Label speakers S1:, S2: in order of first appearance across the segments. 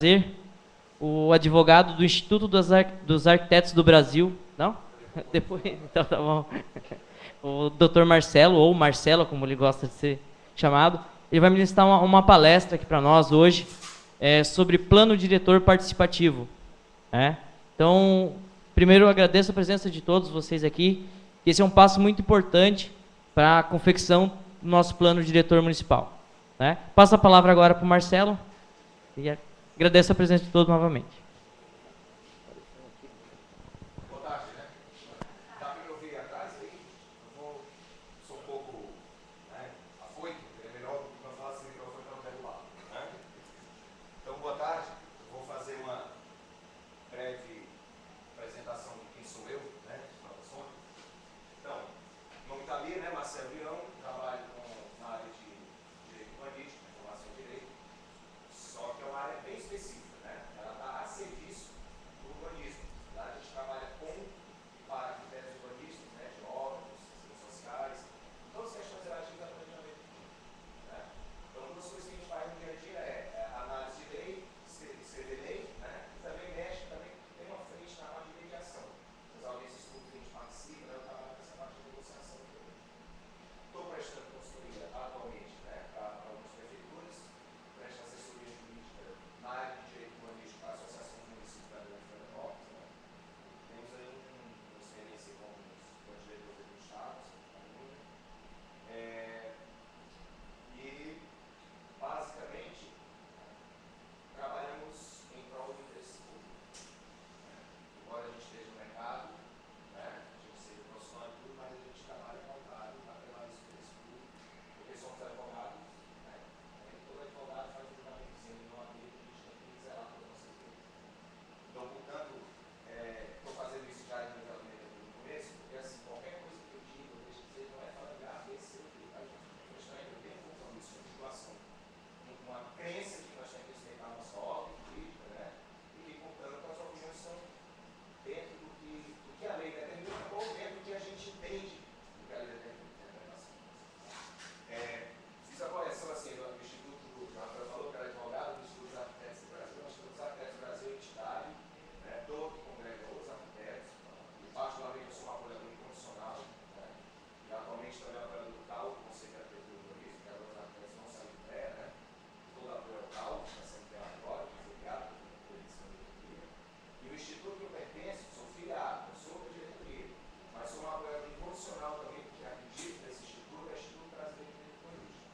S1: Prazer, o advogado do Instituto dos Arquitetos do Brasil, não? Depois, então tá bom. O Dr. Marcelo, ou Marcelo, como ele gosta de ser chamado, ele vai ministrar uma palestra aqui para nós hoje sobre plano diretor participativo. Então, primeiro eu agradeço a presença de todos vocês aqui, que esse é um passo muito importante para a confecção do nosso plano diretor municipal. Passo a palavra agora para o Marcelo. E agradeço a presença de todos novamente.
S2: Boa tarde, né? Dá para me ouvir atrás aí? Sou um pouco afoito, é melhor do que eu falar sem microfone para não derrubar. Então, boa tarde. Eu vou fazer uma breve apresentação de quem sou eu, Então, meu nome está ali, né? Marcelo Leão, trabalho na área de direito urbanístico, informação e direito, só que é uma área bem específica, né? Ela está a serviço do urbanismo. Lá a gente trabalha com e para critérios urbanísticos, né? De obras, ciências sociais, todas as questões relativas a planejamento. Então, uma das coisas que a gente faz no dia a dia é análise de lei, escrever lei, né? E também mexe, também tem uma frente na parte de mediação. As audiências públicas que a gente participa, né? Eu trabalho nessa parte de negociação também. Estou prestando consultoria atualmente, né? Para algumas prefeituras, presto assessoria jurídica na área de direito urbanístico para a Associação de Municípios da Grande Florianópolis, né? Temos aí uma experiência com os diretores do Estado, e basicamente trabalhamos em prol do interesse público. Embora a gente esteja no mercado, a gente seja profissional e tudo, mas a gente trabalha pautado para levar isso para o interesse público, porque somos advogados, e todo advogado faz um julgamentozinho de uma lei que a gente tem que zelar para as nossas leis. Então, portanto, estou fazendo isso já no começo, porque assim, qualquer coisa que eu diga, eu deixo de dizer, não é falar de A, B, C, D, a questão é que eu tenho um compromisso de situação, uma crença de que nós temos que respeitar a nossa ordem jurídica, e que, portanto, as opiniões são dentro do que a lei determina ou dentro do que a gente entende do que a lei determina. Fiz a correção assim, do Instituto, o Rafael falou que era advogado do Instituto dos Arquitetos do Brasil. Nós temos Arquitetos do Brasil, entidade, do que congrega os arquitetos, e particularmente eu sou um apoiador incondicional, e atualmente também apoiador do CAL, do Conselho de Arquitetura e Urbanismo, que agora os arquitetos não saem do pé, todo apoio ao CAL, que está sendo criado agora, que foi criado por edição da diretoria. E o instituto que eu pertenço, sou filiado, não sou da diretoria, mas sou um apoiador incondicional também, porque acredito nesse instituto, é o Instituto Brasileiro de Direito Urbanístico.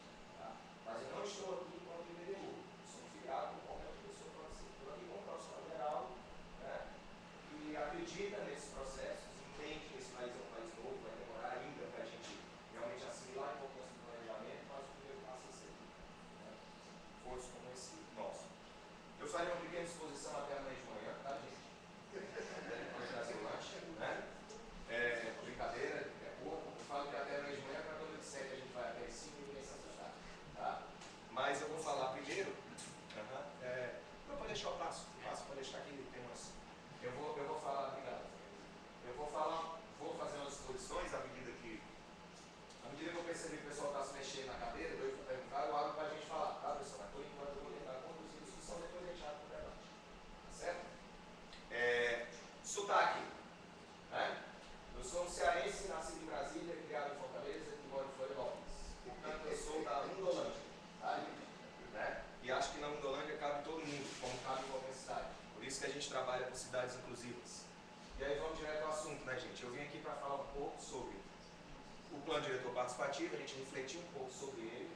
S2: Mas eu não estou aqui como BDU, sou filiado com qualquer pessoa que pode ser. Estou aqui como profissional geral, que acredita nesses processos, entende que esse país é um país novo, vai demorar ainda para a gente realmente assimilar a importância do planejamento, mas o primeiro passo é ser força como esse nosso. Eu farei uma pequena exposição até amanhã de manhã, tá, gente? Depois trazer o lanche, brincadeira, é pouco. Eu falo que até amanhã de manhã, para quando eu disser que a gente vai até as 5 e ninguém se assustar, tá? Mas eu vou falar primeiro. Não, pode deixar, eu passo, pode deixar aqui, tem umas. Eu vou falar, obrigado. Eu vou fazer umas exposições à medida que eu percebi que o pessoal está se mexendo na cadeira, eu vou perguntar, eu abro para a gente falar, tá, pessoal? Mas por enquanto eu vou tentar conduzir a discussão, depois a gente abre para o debate. Tá certo? Sotaque. Eu sou um cearense, nascido em Brasília, criado em Fortaleza e moro em Florianópolis. Portanto, eu sou da Undolândia. E acho que na Undolândia cabe todo mundo, como cabe em qualquer cidade. Por isso que a gente trabalha com cidades inclusivas. E aí vamos direto ao assunto, né, gente? Eu vim aqui para falar um pouco sobre o plano diretor participativo, a gente refletiu um pouco sobre ele,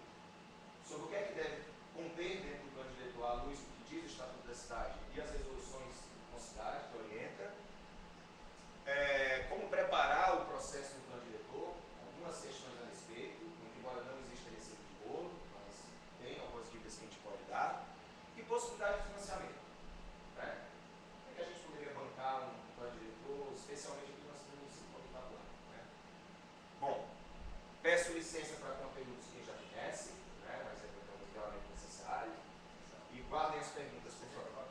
S2: sobre o que é que deve conter dentro do plano diretor à luz do que diz o Estatuto da Cidade e as resoluções com cidade, que orienta, como preparar o processo do plano diretor, algumas questões a respeito, embora não exista receita de bolo, mas tem algumas dicas que a gente pode dar, e possibilidade de financiamento. Como é que a gente poderia bancar um plano diretor, especialmente aqui no nosso município de Itapuã? Bom, peço licença para conteúdos que já conhece, mas é realmente necessário. E guardem as perguntas, por favor.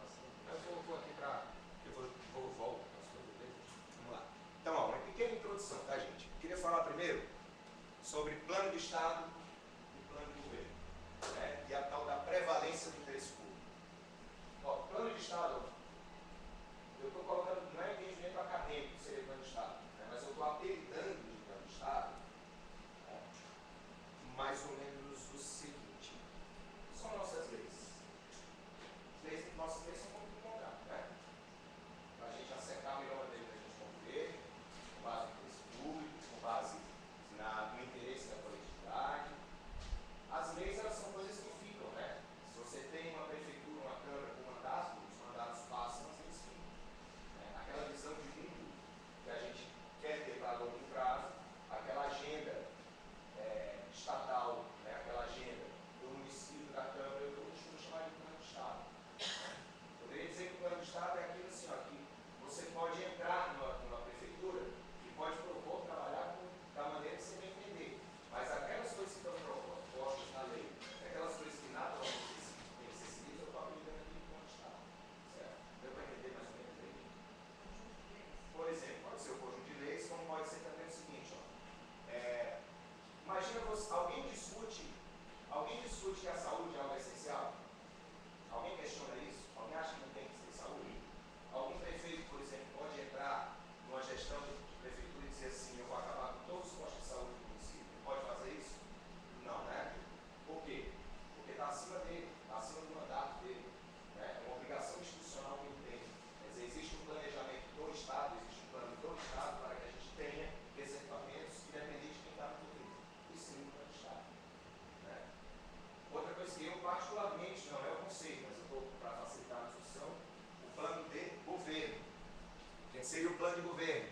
S2: seria o plano de governo.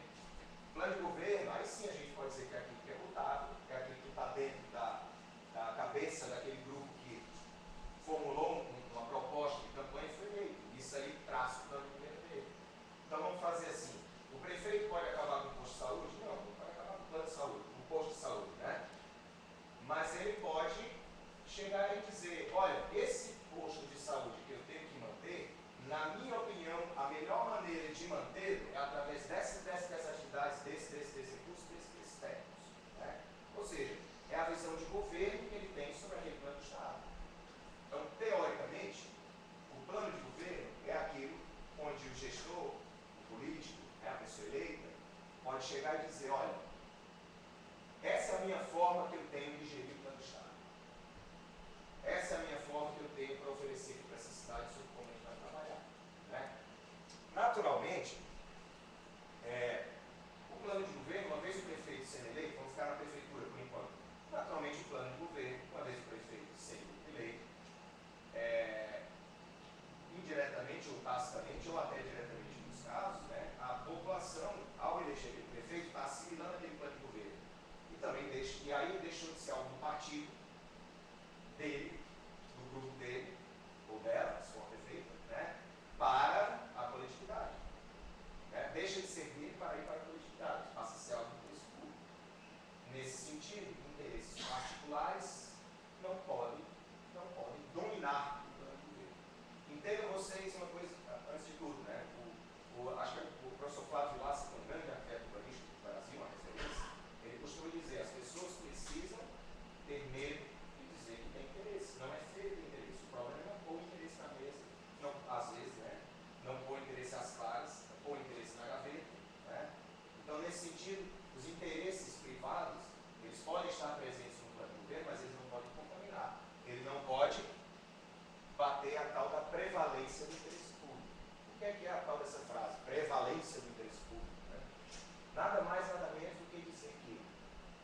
S2: Plano de governo, aí sim a gente pode dizer que é aquilo que é votado, que é aquilo que está dentro da cabeça daquele grupo que formulou uma proposta de campanha e foi eleito. Isso aí traça o plano de governo dele. Então vamos fazer assim, o prefeito pode acabar com o posto de saúde? Não pode acabar com o plano de saúde, com o posto de saúde, né? Mas ele pode chegar e dizer, olha, esse posto de saúde que eu tenho que manter, na minha opinião, a melhor maneira de mantê-lo é através dessas atividades, desse recurso, desses técnicos. Né? Ou seja, é a visão de governo que ele tem sobre aquele plano de Estado. Então, teoricamente, o plano de governo é aquilo onde o gestor, o político, a pessoa eleita, pode chegar e dizer, olha, essa é a minha forma que eu tenho de gerir o plano de Estado. Essa é a minha forma que eu tenho para oferecer aqui para essa cidade sobre como a gente vai trabalhar. Né? Naturalmente, o plano de governo, uma vez o prefeito sendo eleito, vamos ficar na prefeitura por enquanto, naturalmente o plano de governo, uma vez o prefeito sendo eleito, indiretamente ou tacitamente, ou até diretamente nos casos, né, a população, ao eleger aquele prefeito, está assimilando aquele plano de governo. E também aí deixou de ser algo do partido dele, do grupo dele, ou dela, se for uma prefeita, né, para a coletividade. Né? Deixa de ser dele para ir para a coletividade, passa a ser algo do interesse público. Nesse sentido, interesses particulares não podem dominar o plano de governo. Entendam vocês uma coisa, antes de tudo, né? Acho que o professor Flávio Vilaça, que é um grande arquiteto urbanístico do Brasil, uma referência, ele costuma dizer, as pessoas precisam ter medo de dizer que tem interesse. Não é feio ter interesse. O problema é não pôr o interesse na mesa, não, às vezes, né? Não pôr o interesse às claras, não pôr o interesse na gaveta. Né? Então, nesse sentido, os interesses privados, eles podem estar presentes no plano de governo, mas eles não podem contaminar. Ele não pode bater a tal da prevalência do interesse público. O que é a tal dessa frase? Prevalência do interesse público. Né? Nada mais, nada menos do que dizer que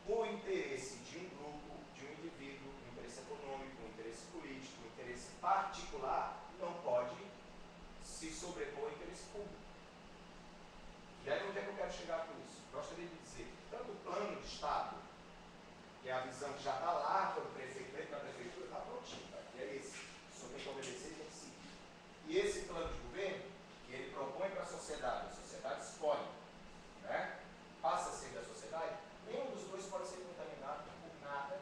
S2: o interesse de um grupo, de um indivíduo, um interesse econômico, um interesse político, um interesse particular, não pode se sobrepor ao interesse público. E aí, onde é que eu quero chegar com isso? Gostaria de dizer que tanto o plano de Estado, que é a visão que já está lá quando o prefeito entra na prefeitura, está prontinho, tá? Que é esse. O senhor tem que obedecer e tem que seguir. E esse plano de governo, que ele propõe para a sociedade escolhe, né? Passa a ser da sociedade, nenhum dos dois pode ser contaminado por nada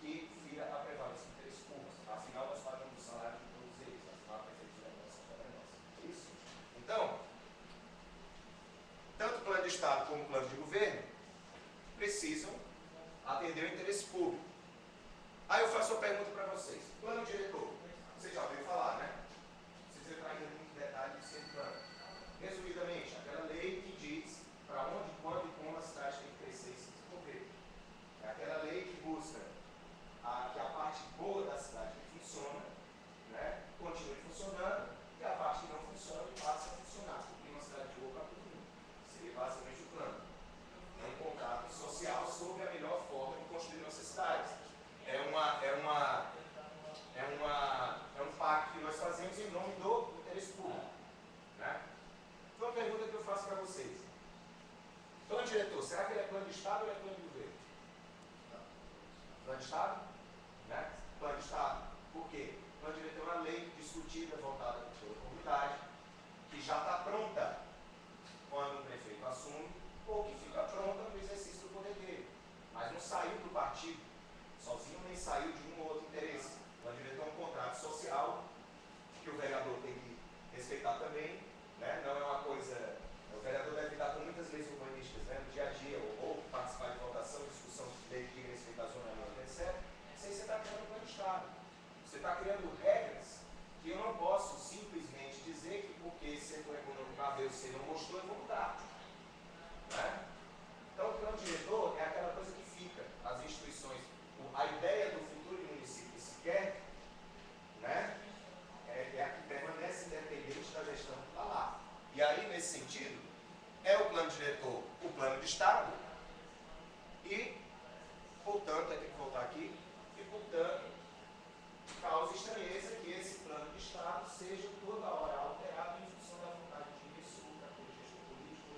S2: que fira a prevalência do interesse público. Afinal, nós pagamos o salário de todos eles, afinal, a prefeitura é nossa, é nossa. Isso. Então, tanto o plano de Estado como o plano de governo precisam atender o interesse público. Aí eu faço uma pergunta para vocês. Plano diretor, vocês já ouviram falar, né? Não precisa entrar em muito detalhe de ser plano. Resumidamente, aquela lei que diz para onde, quando e como a cidade tem que crescer e se desenvolver. É aquela lei que busca que a parte boa da cidade que funciona, né, continue funcionando, e a parte que não funciona passe a funcionar. Porque uma cidade boa para todo mundo. Seria basicamente o plano. É um contrato social sobre a melhor forma de construir nossas cidades. É um pacto que nós fazemos em nome do interesse público. Né? Então, a pergunta que eu faço para vocês. Plano diretor, será que ele é plano de Estado ou é plano de governo? Plano de Estado? Né? Plano de Estado. Por quê? Plano diretor é uma lei discutida, voltada pela comunidade, que já está pronta quando o prefeito assume, ou que fica pronta no exercício do poder dele. Mas não saiu do partido, sozinho, nem saiu de um ou outro interesse. O plano diretor é um contrato social que o vereador tem que respeitar também, né? Não é uma coisa... O vereador deve lidar com muitas leis urbanísticas, né? No dia a dia, ou participar de votação, discussão de lei que respeita a zonamento, etc. Isso aí você está criando um plano de Estado. Você está criando regras que eu não posso simplesmente dizer que porque esse setor econômico A, você não mostrou, eu vou mudar. Né? Então, o plano diretor é aquela coisa que fica, as instituições, a ideia do futuro do município que se quer, né? É a que permanece independente da gestão que está lá. E aí, nesse sentido, é o plano diretor, o plano de Estado, e, portanto, tem que voltar aqui, e, portanto, causa estranheza que esse plano de Estado seja toda hora alterado em função da vontade de isso, daquele gestor político,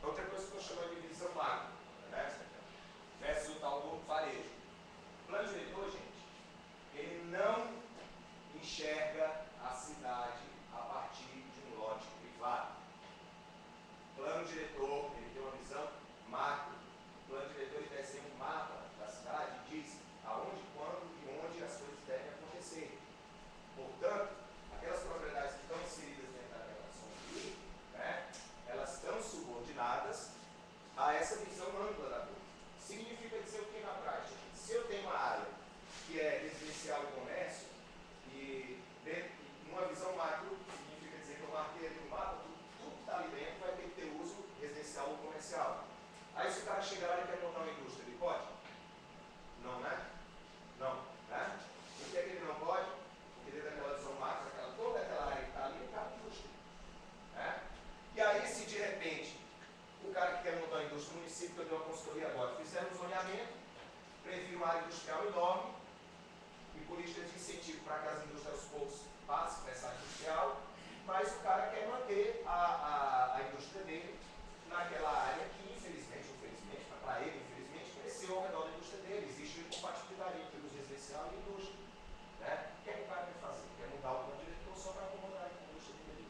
S2: Outra coisa que eu chamo de visão macro, né? Versus o tal do varejo. O plano diretor, gente, ele não enxerga a cidade a partir de um lote privado. O plano diretor, ele tem uma visão macro. O plano diretor, ele desenha um mapa da cidade e diz aonde, quando e onde as coisas devem acontecer. Portanto, aquelas propriedades que estão inseridas dentro daquela zona, né, elas estão subordinadas a essa visão ampla da coisa. Significa dizer o que na prática? Se eu tenho uma área que é residencial e comércio, e numa visão macro, significa dizer que eu marquei ali no mapa, tudo que está ali dentro vai ter que ter uso residencial ou comercial. Aí se o cara chegar lá e quer montar uma indústria, ele pode? Não, né? Não, né? Por que ele não pode? Porque dentro daquela visão macro, toda aquela área que está ali, é uma indústria. Né? E aí, se de repente, o cara que quer montar uma indústria no município, que eu dei uma consultoria agora, fizeram um zoneamento, previram uma área industrial enorme, e políticas de incentivo para que as indústrias aos poucos passem para essa área industrial, mas o cara quer manter a indústria dele naquela área que, infelizmente, ou felizmente, para ele, infelizmente, cresceu ao redor da indústria dele. Existe uma incompatibilidade entre o residencial e a indústria. Né? O que é que o cara quer fazer? Quer mudar o plano diretor só para acomodar a indústria dele.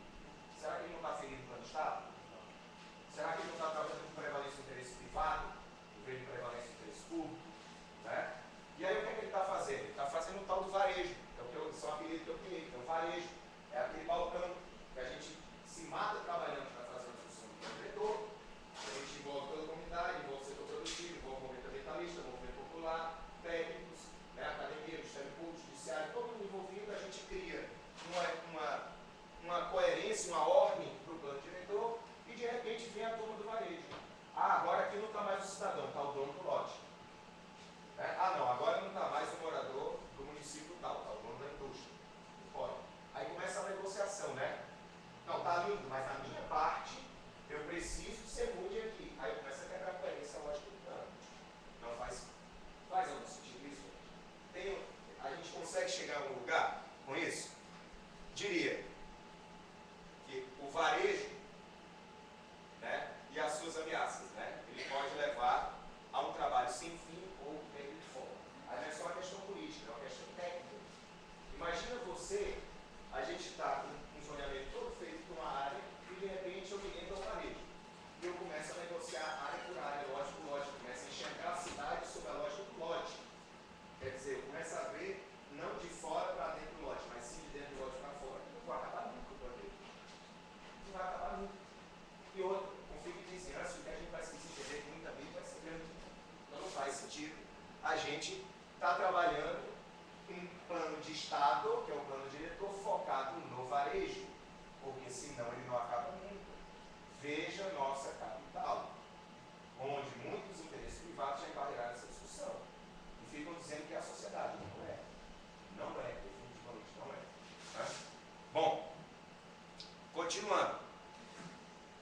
S2: Será que ele não está ferindo o plano de Estado? Será que ele não está trabalhando com prevalência do interesse privado, em vez de prevalência do interesse público? Né? E aí o que é que ele está fazendo? Ele está fazendo o tal do varejo, são apelidos que eu criei, que é o varejo. É aquele balcão que a gente se mata trabalhando para fazer uma função do plano diretor. A gente envolve toda a comunidade, envolve o setor produtivo, envolve o movimento ambientalista, o movimento popular, técnicos, né, academia, Ministério Público, Judiciário, todo mundo envolvido, a gente cria uma coerência, uma ordem para o plano diretor e de repente vem a turma do varejo. Ah, agora aqui não está mais o cidadão, está o dono do lote. Ah não, agora não está mais o morador do município tal, está o dono da indústria. Não pode. Aí começa a negociação, né? Não, está lindo, mas na minha parte eu preciso que você mude aqui. Aí começa a quebrar a coerência lógica do plano. Não faz algum sentido isso? A gente consegue chegar a um lugar com isso? Diria que o varejo, né, e as suas ameaças, né, ele pode levar a um trabalho sem fim ou perda de foco. Aí não é só uma questão política, é uma questão técnica. Imagina você, a gente está com um zoneamento todo feito para uma área e de repente eu me lembro ao varejo. E eu começo a negociar área por área, lote por lote, começo a enxergar a cidade sob a lógica do lote. Quer dizer, eu começo a ver não de fora para dentro do lote, mas sim de dentro do lote para fora. Não vai acabar nunca o plano. Não vai acabar nunca. E outro, confio em vizinhança, o que a gente vai se entender com muita vida vai ser grande. Então não faz sentido a gente estar trabalhando um plano de Estado, que é o plano diretor, focado no varejo, porque senão ele não acaba nunca. Veja nossa capital, onde muitos interesses privados já embarreiraram essa discussão e ficam dizendo que é a sociedade. Não é. Não é, definitivamente não é. Né? Bom, continuando.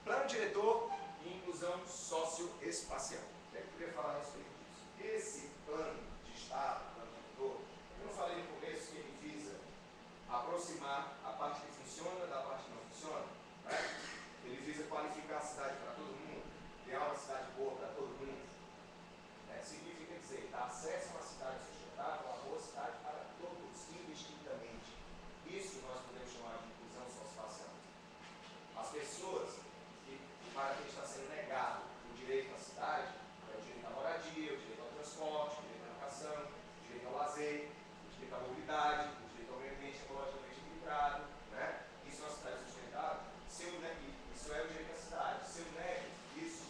S2: Plano diretor e inclusão socioespacial. O que é que eu queria falar a respeito disso? Esse plano de Estado, plano diretor, eu não falei no começo que ele visa aproximar a parte que funciona da parte que não funciona. Né? Ele visa qualificar a cidade para todo mundo, criar uma cidade boa para todo mundo. Significa dizer, dar acesso a uma cidade sustentável, uma boa cidade para todos, indistintamente. Isso nós podemos chamar de inclusão socioespacial. As pessoas que, para quem está sendo negado o direito à cidade, é o direito à moradia, o direito ao transporte, o direito à educação, o direito ao lazer, o direito à mobilidade, o direito ao meio ambiente ecologicamente equilibrado, né? Isso é uma cidade sustentável. Isso é o direito à cidade. Se eu nego isso,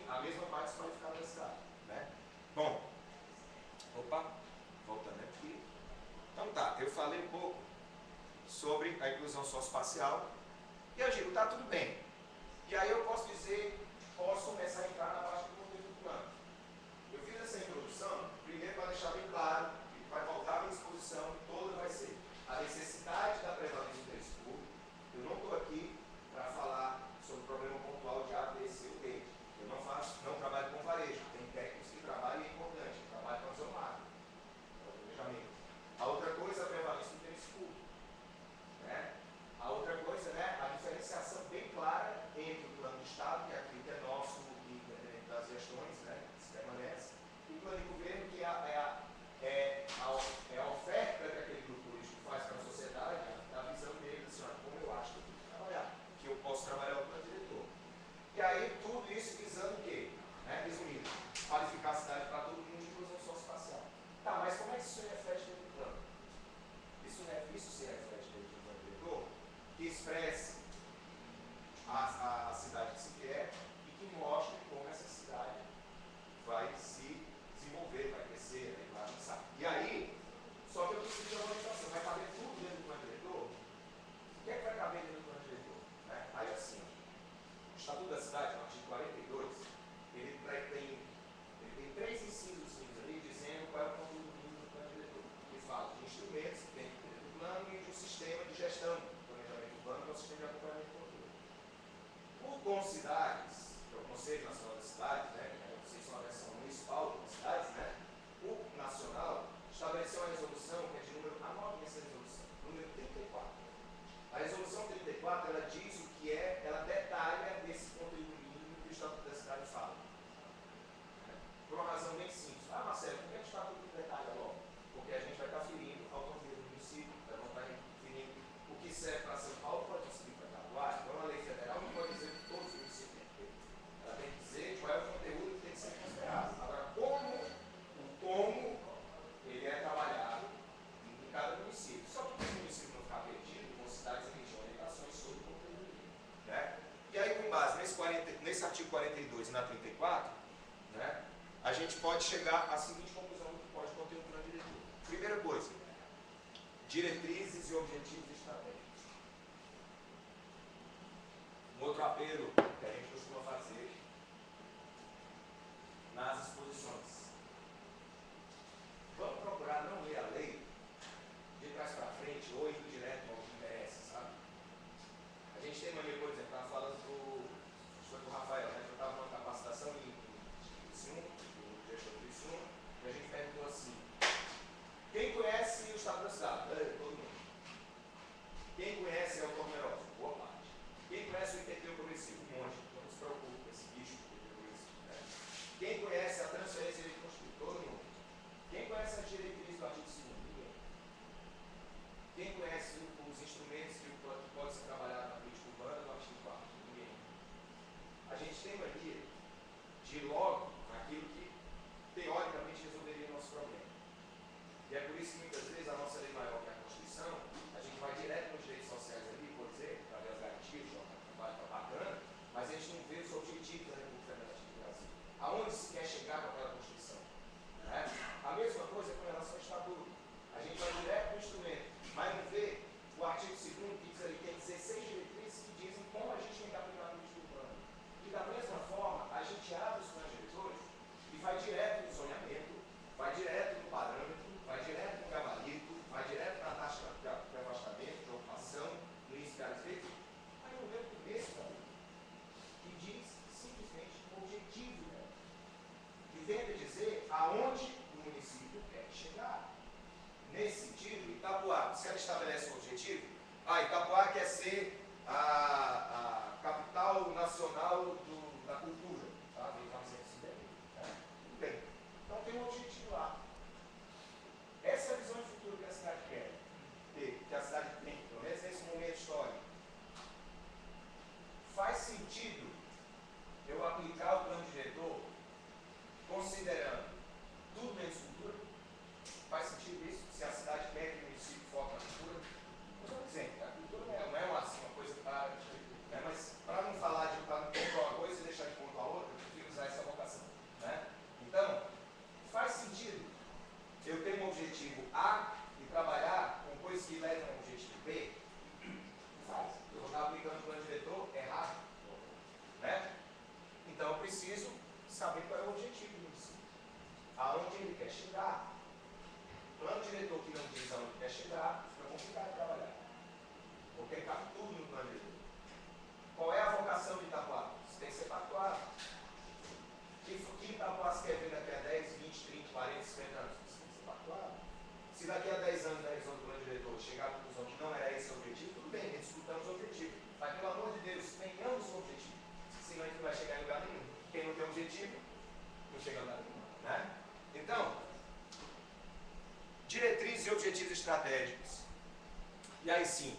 S2: a mesma parte desqualificada da cidade. Né? Bom, opa, voltando aqui. Então tá, eu falei um pouco sobre a inclusão socioespacial e eu digo, tá tudo bem. E aí eu posso dizer, posso começar a entrar na parte do conteúdo do plano. Eu fiz essa introdução, primeiro para deixar bem claro, que vai faltar a minha exposição, toda vai ser a necessidade da prevalência do interesse público. Eu não estou aqui para falar sobre o problema pontual de A, B, C ou D. Eu não trabalho com varejo, tem técnicos que trabalham e é importante, eu trabalho com a visão macro, é o planejamento. A outra coisa é a prevalência do interesse público. Né? A outra coisa, né, a diferenciação bem clara entre o plano do Estado, que é aquilo que é nosso e das gestões, né, que permanece, e o plano de governo, que é a oferta que aquele grupo político faz para a sociedade, a visão dele, assim, como eu acho que eu tenho que trabalhar, que eu posso trabalhar o plano diretor. E aí, tudo isso visando o quê? Né, resumindo, qualificar a cidade para todo mundo de inclusão socioespacial. Tá, mas como é que isso se reflete dentro do plano? Isso se reflete dentro do plano diretor, que expresse a cidade que se quer e que mostre como essa cidade vai se desenvolver, vai crescer, vai avançar. E aí, só que eu preciso de uma orientação. Vai caber tudo dentro do plano diretor? O que é que vai caber dentro do plano diretor? Né? Aí assim, o Estatuto da Cidade, no artigo 42, ele tem 3 incisos ali dizendo qual é o conteúdo mínimo do plano diretor. Ele fala de instrumentos que tem dentro do plano e de um sistema de gestão do planejamento urbano, que é o sistema de acompanhamento do conteúdo. O CONCIDADES, que é o Conselho Nacional das Cidades, né, vocês são a versão municipal do CONCIDADES, né, o nacional estabeleceu uma resolução que é de número, anotem essa resolução, número 34. A resolução 34, ela diz o que é, ela detalha esse conteúdo mínimo que o Estatuto da Cidade fala. Por uma razão bem simples. Ah, Marcelo, por que o Estatuto detalha logo? Porque a gente vai estar ferindo a autonomia do município, vai estar ferindo o que serve para São Paulo, pode seguir para Itapuá. Então, a lei federal não pode dizer que todos os municípios têm que ter. Ela tem que dizer qual é o conteúdo que tem que ser considerado. Agora, como ele é trabalhado em cada município. Só que o município não ficar perdido, com cidades emitir orientações sobre o conteúdo. Né? E aí, com base nesse artigo 42 e na 34, né, a gente pode chegar à seguinte conclusão do que pode conter um plano diretor. Primeira coisa, diretrizes e objetivos estratégicos. Um outro apelo que a gente costuma fazer nas exposições. Vamos procurar não ler a lei de trás para frente ou indo direto ao que interessa, sabe? A gente tem mania, por exemplo, estava falando foi com o Rafael, né? Eu estava numa capacitação em Criciúma, do gestor do Criciúma, e a gente perguntou assim: quem conhece o Estado da Cidade? Todo mundo. Quem conhece a Autonumerosa? Boa parte. Quem conhece o IPTU progressivo? Um monte. Não se preocupe com esse bicho do IPTU progressivo. Né? Quem conhece a transferência de construir? Todo mundo. Quem conhece as diretrizes do artigo 2º? Ninguém. Quem conhece os instrumentos que pode ser trabalhado na política urbana do artigo 4º? Ninguém. A gente tem mania de ir logo naquilo que teoricamente resolveria o nosso problema. E é por isso que muitas vezes a nossa lei maior, que é a Constituição, a gente vai direto nos direitos sociais ali, por exemplo, para ver as garantias, o trabalho está bacana, mas a gente não vê os objetivos da República Federativa do Brasil. Aonde se quer chegar com aquela Constituição? Né? A mesma coisa com relação ao Estatuto. A gente vai direto no instrumento, mas não vê o artigo 2º que diz ali que tem 16 diretrizes que dizem como a gente tem que aplicar no política urbana. E da mesma forma, a gente abre os planos diretores e vai direto no zoneamento, vai direto no parâmetro, vai direto no gabarito, vai direto na taxa de afastamento, de ocupação, no índice de áreas verdes. Aí eu lembro do texto que diz simplesmente o objetivo dela. Que tenta dizer aonde o município quer chegar. Nesse sentido, Itapuá, se ela estabelece um objetivo, Itapuá quer ser a capital nacional da cultura. Tá? Tudo bem. Então tem um objetivo lá. Essa é a visão de futuro que a cidade quer ter, que a cidade tem, pelo menos nesse momento histórico. Faz sentido eu aplicar o plano diretor considerando tudo menos cultura? Faz sentido isso? Se a cidade quer que o município foque na cultura? Vou dar um exemplo. A cultura não é uma coisa para aonde ele quer chegar. Plano diretor que não diz aonde quer chegar, fica complicado de trabalhar. Porque cabe tudo no plano diretor. Qual é a vocação de Itapuá? Você tem que ser pactuado. O que Itapuá se quer ver daqui a 10, 20, 30, 40, 50 anos? Você tem que ser pactuado. Se daqui a 10 anos da revisão do plano diretor chegar à conclusão que não era esse o objetivo, tudo bem, discutamos o objetivo. Mas pelo amor de Deus, tenhamos um objetivo. Senão a gente não vai chegar em lugar nenhum. Quem não tem objetivo, não chega a lugar nenhum. Né? Então, diretrizes e objetivos estratégicos. E aí sim,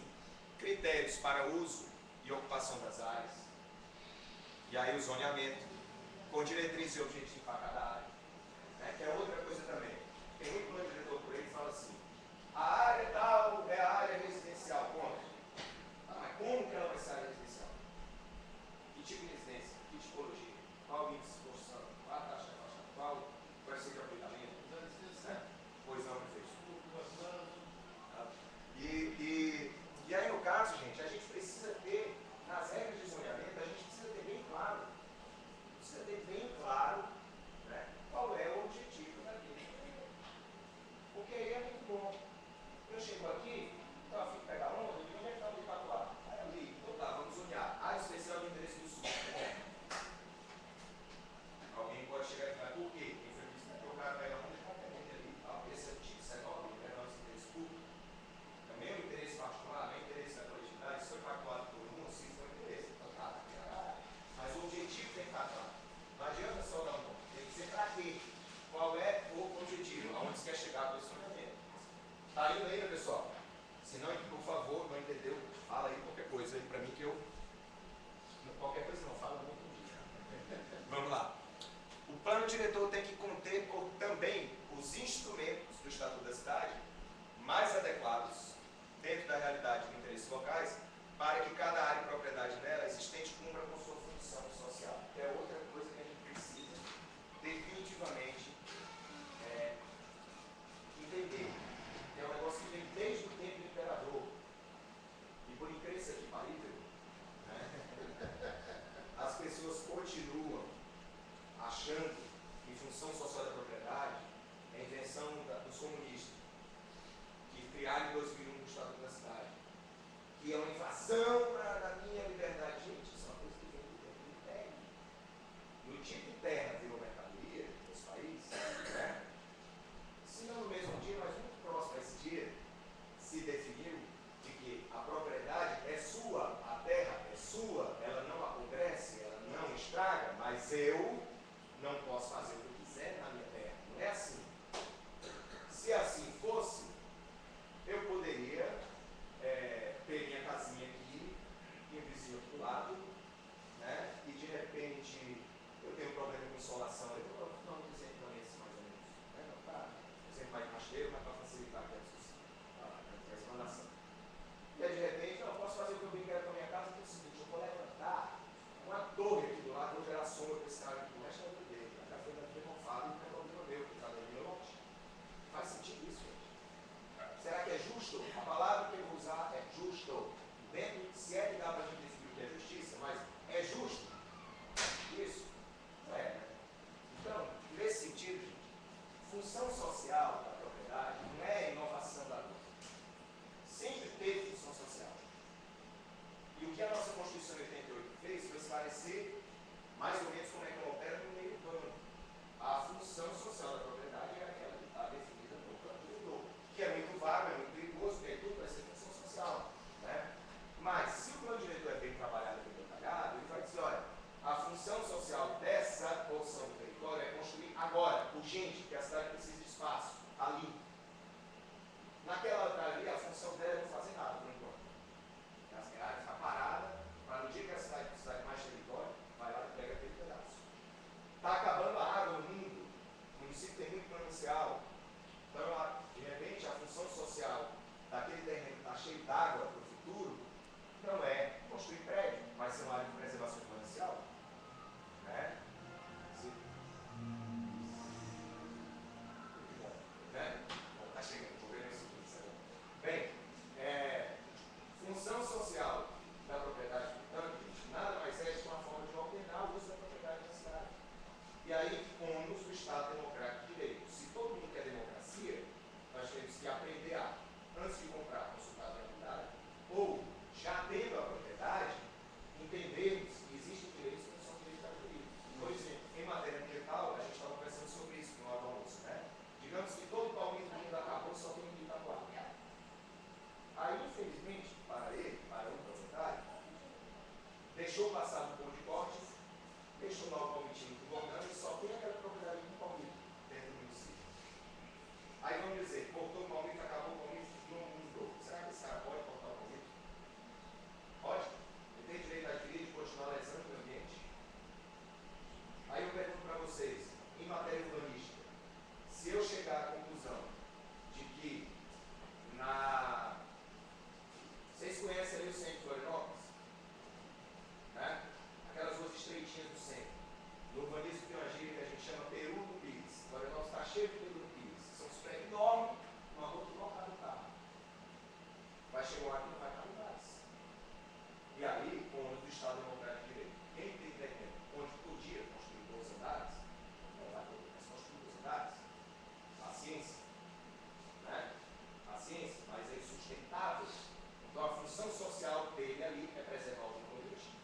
S2: critérios para uso e ocupação das áreas. E aí o zoneamento, com diretrizes e objetivos para cada área. Né? Que é outra coisa também. Tem muito plano diretor por aí que fala assim, a área tal é a área residencial, ponto. Ah, mas como que ela vai ser área residencial? Que tipo de residência? Que tipologia? Qual o índice de construção? Qual a taxa de faixa? Qual vai ser de aproveitamento? Né? Pois não, prefeito. E aí, no caso, gente, a gente precisa ter, nas regras de zoneamento, a gente precisa ter bem claro, né, qual é o objetivo daquilo. Porque aí é muito bom. Eu chego aqui, então eu fico pegar onda, eu digo, onde é que está o de Itapuá? Aí eu ligo, então tá, vamos zonear. Área especial de interesse do sul. Alguém pode chegar e falar, por quê? Quem foi isso? Porque o cara pega onda e está pegando ali, tal. Esse é o tipo, isso é nome, é nosso interesse público. É meu interesse particular, meu interesse da coletividade, se foi pactuado por um, se foi interesse. Então tá, mas o objetivo tem que estar claro. Não adianta só dar um ponto, tem que ser para quê? Qual é o objetivo? Aonde você quer chegar com esse zoneamento? Tá indo ainda, pessoal? Se não, por favor, não entendeu, fala aí qualquer coisa aí para mim que eu... Qualquer coisa não, fala muito dia. Vamos lá. O plano diretor tem que conter também os instrumentos do Estatuto da Cidade mais adequados dentro da realidade de interesses locais para que cada área e propriedade dela existente cumpra com sua função social. Que é outra coisa que a gente precisa definitivamente entender. É um negócio que vem desde o tempo do imperador. E por incrível que parível, né, as pessoas continuam achando que função social da propriedade é a invenção dos comunistas, que criaram em 2001 o Estatuto da Cidade, que é uma invasão da minha liberdade. Gente, isso é uma coisa que vem do tempo do Império. No dia que terra virou mercadoria nesse país, né? Se não no mesmo dia, mas muito próximo a esse dia, se definiu de que a propriedade é sua, a terra é sua, ela não apodrece, ela não estraga, mas eu não posso fazer o que eu quiser na minha terra. Não é assim. Se assim fosse, eu poderia ter minha casinha aqui e um vizinho aqui do lado, né? E de repente eu tenho um problema com insolação, eu não dizendo que não é esse mais ou menos, né? Não, tá, exemplo mais rasteiro, mas para facilitar aqui a discussão, a explanação. E aí de repente, não, eu posso fazer o que eu bem quero com a minha casa, que é o seguinte, eu vou levantar uma torre aqui do lado, vou gerar sombra para esse cara aqui, o resto é outro dele, já foi demofado, não é problema meu, que está no meu lote. Faz sentido isso, gente? Será que é justo? A palavra que eu vou usar é justo. Dentro, se é que dá para a gente decidir o que é justiça, mas é justo? Isso? Não é, né? Então, nesse sentido, gente, função social da propriedade não é inovação da lei. Sempre teve função social. E o que a nossa Constituição de 88 fez foi esclarecer mais ou menos como é que ela opera no meio urbano. A função social da propriedade é aquela que está definida no plano diretor, que é muito vago, é muito perigoso, porque tudo vai ser função social. Né? Mas, se o plano diretor é bem trabalhado e bem detalhado, ele vai dizer, olha, a função social dessa porção do território é construir agora, urgente, porque a cidade precisa de espaço, ali. Naquela outra ali, a função dela é não fazer nada, por enquanto. A área fica parada, para no dia que a cidade precisar de mais território, vai lá e pega aquele pedaço. Está acabando a água no mundo, o município tem muito manancial, então, de repente, a função social daquele terreno que está cheio d'água para o futuro, não é construir prédio, vai ser uma área de preservação de manancial. Né? Né? Bom, está chegando, vou ver isso aqui. Bem, função social da propriedade, portanto, nada mais é de uma forma de ordenar o uso da propriedade da cidade. E aí, ônus do Estado Democrático de Direito. que aprender a, antes de comprar, consultar a propriedade, ou já tendo a propriedade, entendermos que existem direitos que não são direitos adquiridos. Por exemplo, em matéria ambiental, a gente estava conversando sobre isso no hora do almoço, né? Digamos que todo o palmito do mundo acabou, só tem um Itaquá. Aí, infelizmente, para ele, para o proprietário, deixou passar no ponto de corte, deixou lá o palmitinho governando e só tem aquela propriedade com palmito dentro do município. Aí vamos dizer, cortou o palmito, acabou o palmito, não mudou. Será que esse cara pode cortar o palmito? Pode? Ele tem direito a adquirir de continuar lesando o meio ambiente? Aí eu pergunto para vocês, em matéria urbanística, se eu chegar à conclusão de que vocês conhecem ali o centro de Florianópolis? Né? Aquelas ruas estreitinhas do centro. No urbanismo tem uma gíria que a gente chama Peru do Pires. Florianópolis está cheio de Peru do Pires. São os prédios enormes, uma rua que não cabe o carro. Vai chegar uma hora que não vai caber mais. E aí, com o ônibus do Estado Democrático de Direito, quem tem terreno onde podia construir 2 andares, não vai poder mais construir 2 andares. Paciência. Né? Paciência, mas é insustentável. Então a função social dele ali é preservar o urbanismo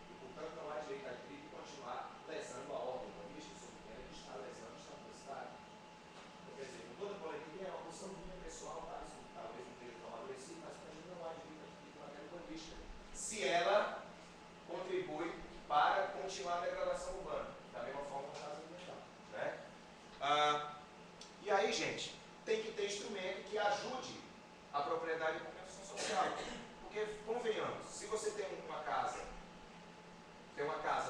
S2: e, portanto, não há direito adquirido de continuar lesando a ordem urbanística, sob pena de estar lesando esta cidade. Então, quer dizer, com toda a polêmica, é uma função minha pessoal, tá? Isso talvez não esteja tão amadurecido, mas para mim não há direito adquirido de matéria urbanística, se ela contribui para continuar a degradação urbana, da mesma forma que a casa ambiental. Né? E aí, gente, tem que ter instrumento que ajude a propriedade com a função social. Porque, convenhamos, se você tem uma casa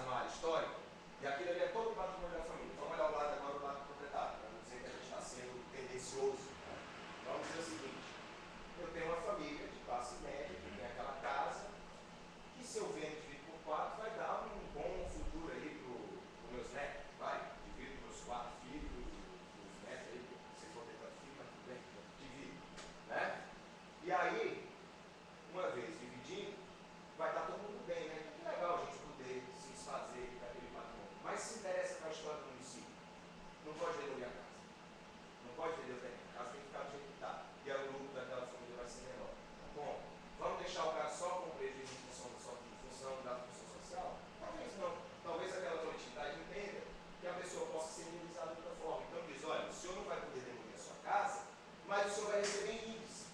S2: numa área histórica, e aquilo ali é todo o patrimônio da família. Vamos olhar o lado agora, o lado do proprietário, para não dizer que a gente está sendo tendencioso. Vamos dizer o seguinte, eu tenho uma família de classe média, que tem aquela casa, que se eu vendo dividido por 4, vai dar um bom futuro aí para os meus netos, vai, divido para os 4 filhos, os netos aí, se for ter tanto filho, mas tudo bem, divido, né? E aí, uma vez dividindo, vai estar todo mundo bem, né? Que legal a gente poder se desfazer daquele patrimônio. Mas se interessa para a história do município, não pode devolver a casa. Não pode vender o terreno. A casa tem que ficar do jeito que está. E aí o lucro daquela família vai ser menor. Bom, vamos deixar o cara só com prejuízo em função da função social? Talvez não. Talvez aquela coletividade entenda que a pessoa possa ser minimizada de outra forma. Então diz, olha, o senhor não vai poder demolir a sua casa, mas o senhor vai receber índice.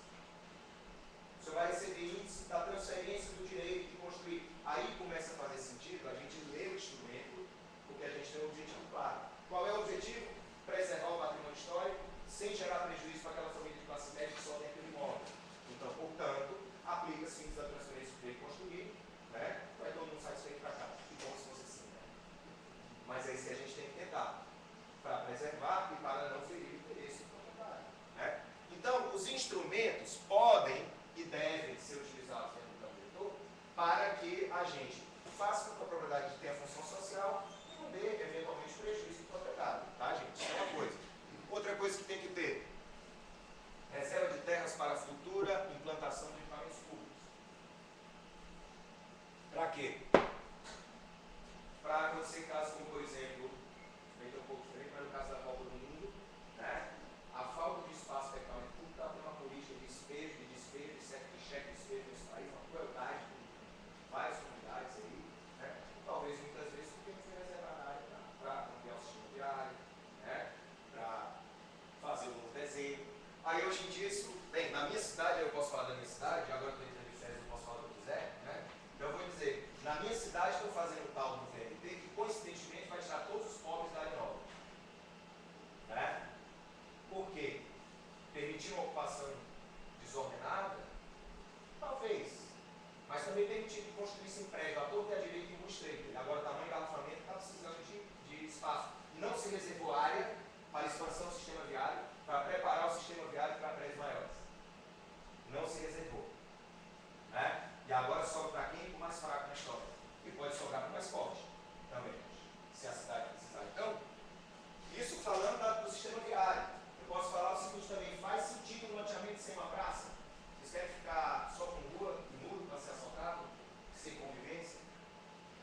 S2: O senhor vai receber índice da transferência do direito de construir. Aí começa a fazer sentido a gente ler o instrumento, porque a gente tem um objetivo claro. Qual é o objetivo? Preservar o patrimônio histórico sem gerar prejuízo para aquela família de classe média que só tem aquele imóvel. Então, portanto, aplica-se o índice da transferência do direito de construir, né? Vai todo mundo satisfeito para cá. Que bom se fosse assim, né? Mas é isso que a gente tem que tentar, para preservar e para não ferir o interesse do proprietário, né? Então, os instrumentos podem e devem ser utilizados dentro do plano diretor para que a gente faça com que a propriedade tenha função social e não dê, eventualmente, prejuízo para o proprietário, tá, gente? Isso é uma coisa. Outra coisa que tem que ter, reserva de terras para a futura implantação de equipamentos públicos. Para quê? Para acontecer casos como, por exemplo, bem um pouco diferente, mas no caso da Copa do Mundo, né? A falta de espaço para equipamento público está tendo uma política de despejo, de cheque de despejo nesse país, uma crueldade com várias comunidades aí, né? Talvez muitas vezes porque não foi reservada área para ampliar o sistema viário, né? Para fazer um novo desenho. Aí hoje em dia isso, bem, na minha cidade, eu posso falar da minha cidade, agora que eu estou entrando de férias, eu posso falar o que eu quiser, né? Então eu vou dizer, na minha cidade estou fazendo o tal do VLT que coincidentemente vai tirar todos os pobres da área nova. Né? Por quê? Permitir uma ocupação desordenada? Talvez. Mas também permitir que construísse em prédio, a torta e a direita em rua estreita. Agora o tamanho do engarrafamento está precisando de espaço. Não se reservou área para expansão do sistema viário, para preparar o sistema viário para prédios maiores. Não se reservou. Né? E agora sobra para quem? O mais fraco na história. E pode sobrar para o mais forte também, se a cidade precisar. Então, isso falando do sistema viário. Eu posso falar o seguinte também, faz sentido um loteamento sem uma praça? Vocês querem ficar só com rua e muro para ser assaltado, sem convivência?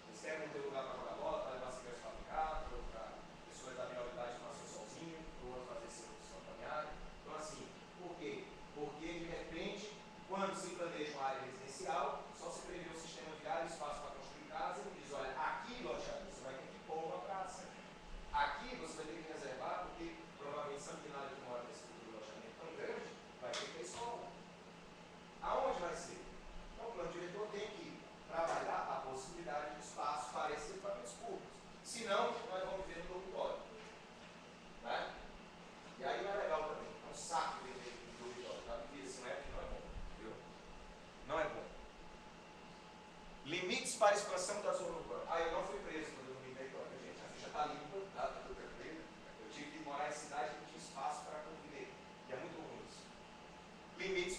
S2: Vocês querem não ter lugar para jogar bola, para levar cigarros para casa, ou para pessoas da menor idade nascer sozinho, ou fazer seu caminhado?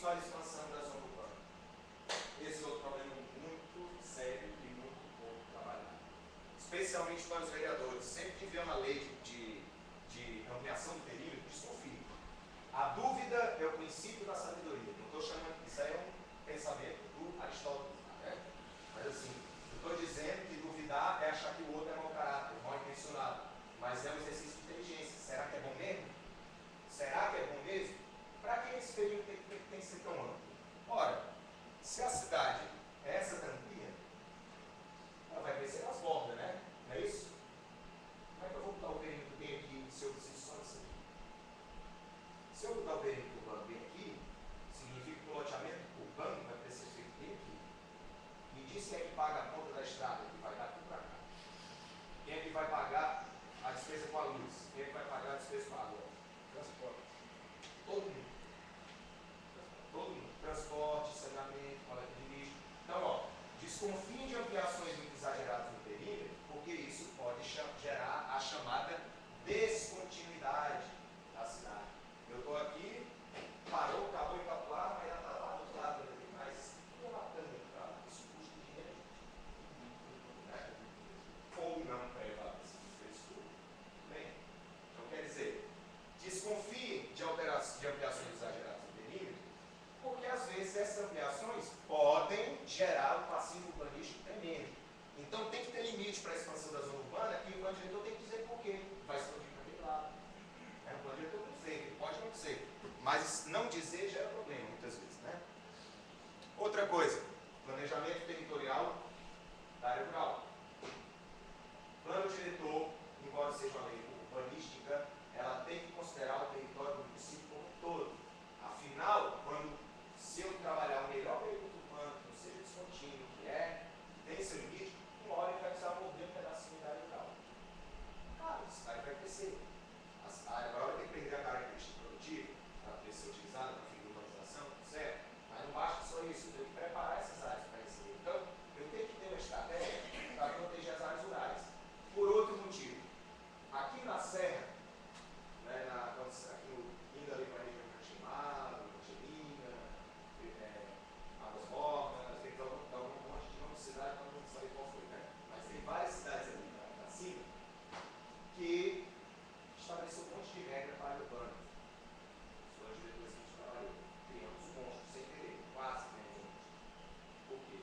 S2: para a expansão da zona urbana. Esse é outro problema muito sério e muito pouco trabalhado. Especialmente para os vereadores. Sempre que vier uma lei de ampliação do perímetro, desconfie. A dúvida é o princípio da sabedoria. Não estou chamando, isso aí é um pensamento do Aristóteles, né? Mas assim, eu estou dizendo que duvidar é achar que o outro é mau caráter, mal intencionado. Mas é um exercício de inteligência. Será que é bom mesmo? Será que é bom mesmo? Para que esse período tem que ser tão amplo? Ora, se a cidade é essa tampinha, ela vai crescer nas bordas, né? Não é isso? Como é que eu vou botar o perímetro bem aqui se eu preciso só disso aqui? Se eu botar o perímetro urbano bem aqui, significa que o loteamento urbano vai ter que ser feito bem aqui. Me diz quem é que paga a conta da estrada, que vai dar tudo para cá. Quem é que vai pagar a despesa com a luz? Quem é que vai pagar a despesa com a água? Transporte. Todo mundo. Todo mundo. Transporte, saneamento, coleta de lixo. Então, ó, desconfiem de ampliações muito exageradas no perímetro, porque isso pode gerar a chamada descontinuidade da cidade. Eu estou aqui, parou, acabou em Capuá, mas ainda está lá do outro lado, mas estou matando para lá. Isso custa dinheiro. Né? Ou não para levar esse infraestrutura. Bem, então quer dizer, desconfie de ampliações exageradas no perímetro, porque às vezes essas ampliações podem gerar um passivo urbanístico tremendo. Então tem que ter limite para a expansão da zona urbana e o plano diretor tem que dizer por quê. Vai expandir para aquele lado. O plano diretor não dizer, ele pode não dizer. Mas não dizer gera problema muitas vezes. Né? Outra coisa, planejamento territorial da área rural. Plano diretor, embora seja uma lei urbanística, ela tem que considerar o território do município como um todo. Afinal, se eu trabalhar o melhor perímetro urbano, que não seja descontínuo, que tem seu limite, uma hora ele vai precisar morder um pedacinho da área rural. Claro, a cidade vai crescer. A área rural vai ter que perder a característica produtiva para poder ser utilizada para fim de urbanização, certo? Mas não basta só isso, eu tenho que preparar essas áreas para receber. Então, eu tenho que ter uma estratégia para proteger as áreas rurais. Por outro motivo, aqui na Serra, né, indo ali para a região de Caximado, Angelina, Águas Mornas, tem um monte de nome de cidade, mas não sabe qual foi, né? Mas tem várias cidades ali para cima que estabeleceu um monte de regra para a área urbana. São as diretoras que a gente trabalhou. Criamos um monte, sem querer, quase criamos um monte. Por quê?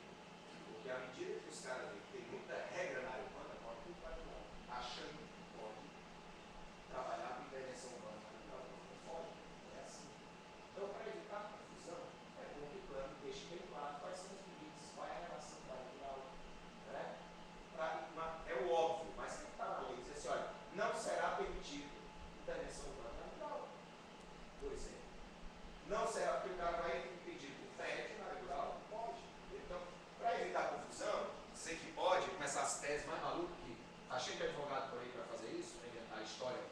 S2: Porque à medida que os caras veem que tem muita regra na área urbana, pode tudo para o lado, achando que pode trabalhar com intervenção urbana. Não pode, não é assim. Então, para evitar confusão, é bom que o plano deixe bem claro quais são os limites, qual é a relação da área rural. Né? É o óbvio, mas tem que estar na lei, dizer assim, olha, não será permitido intervenção urbana na rural. Por exemplo. Não será porque o cara vai impedir o prédio na área rural? Não pode. Então, para evitar confusão, sei que pode, começar as teses mais malucas, que está cheio de advogado por aí para fazer isso, para inventar a história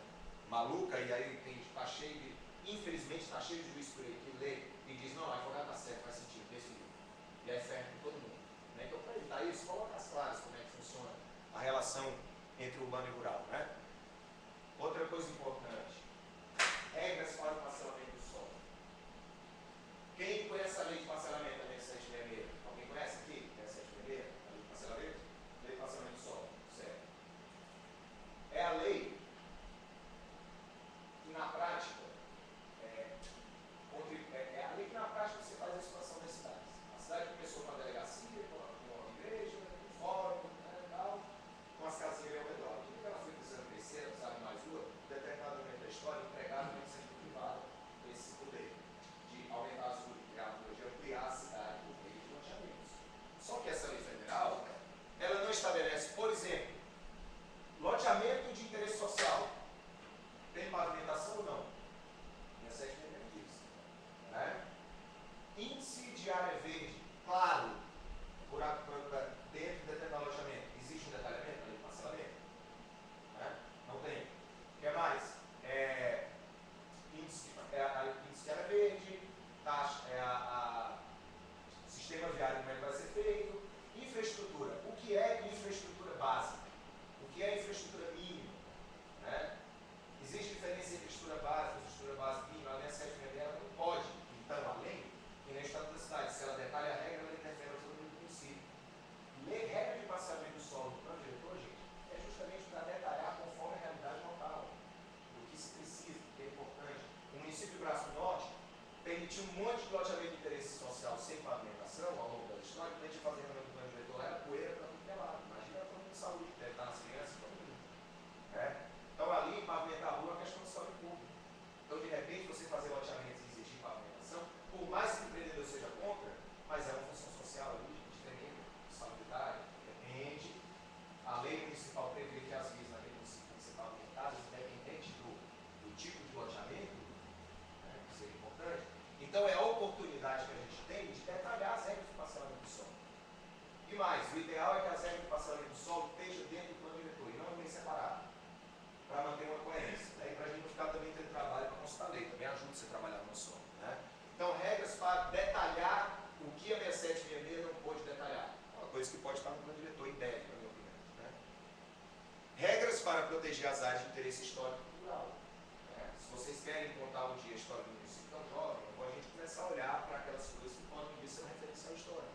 S2: maluca, e aí está cheio de, infelizmente, está cheio de juiz por aí que lê e diz, não, o advogado está certo, faz sentido, decidiu. E aí ferra com todo mundo. Né? Então, para evitar isso, coloca as claras como é que funciona a relação entre urbano e rural. Né? Outra coisa importante, regras para o parcelamento do solo. Quem conhece a lei de parcelamento da lei 766? Alguém conhece aqui? Conhece a 766? A lei de parcelamento? Lei de parcelamento do solo, certo? É a lei que na prática é a lei que na prática você faz a expansão das cidades. A cidade começou com a delegacia, com a igreja, com o fórum, né, tal, com as casinhas ao redor. O que ela foi precisando crescer? Existe um monte de loteamento de interesse social sem pavimentação ao longo da história, que a gente fazia no plano diretor lá, era poeira para tudo que é lado. Imagina a plano de saúde, que deve estar nas crianças, todo mundo. Né? Então ali, pavimentar a rua é uma questão de saúde pública. Então, de repente, você fazer loteamentos e exigir pavimentação, por mais que o empreendedor seja contra, mas é uma função social ali, diferente, saludária, depende. A lei municipal prevê que as vias na lei municipal têm que ser pavimentadas, independente do tipo de loteamento, né, que seria importante. Então, é a oportunidade que a gente tem de detalhar as regras do parcelamento do solo. E mais, o ideal é que as regras do parcelamento do solo estejam dentro do plano diretor e não bem separado, para manter uma coerência, né? E para a gente não ficar também tendo trabalho para consultar lei, também ajuda você a trabalhar no solo. Né? Então, regras para detalhar o que a 6766 não pode detalhar. É uma coisa que pode estar no plano diretor e deve, na minha opinião. Né? Regras para proteger as áreas de interesse histórico e cultural. Né? Se vocês querem contar um dia a história do município tão jovem, então a gente começar a olhar para aquelas coisas que podem vir ser uma referência à história.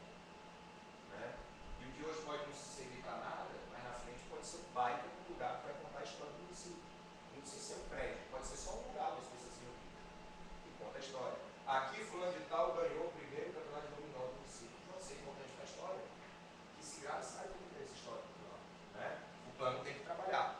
S2: Né? E o que hoje pode não servir para nada, mas na frente pode ser um baita lugar para contar a história do município. Não precisa ser um prédio, pode ser só um lugar, mas precisa ser que conta a história. Aqui, fulano de tal ganhou o primeiro campeonato de dominó do município. Não sei, importante para a história. Que se grave sai do interesse histórico. Né? O plano tem que trabalhar.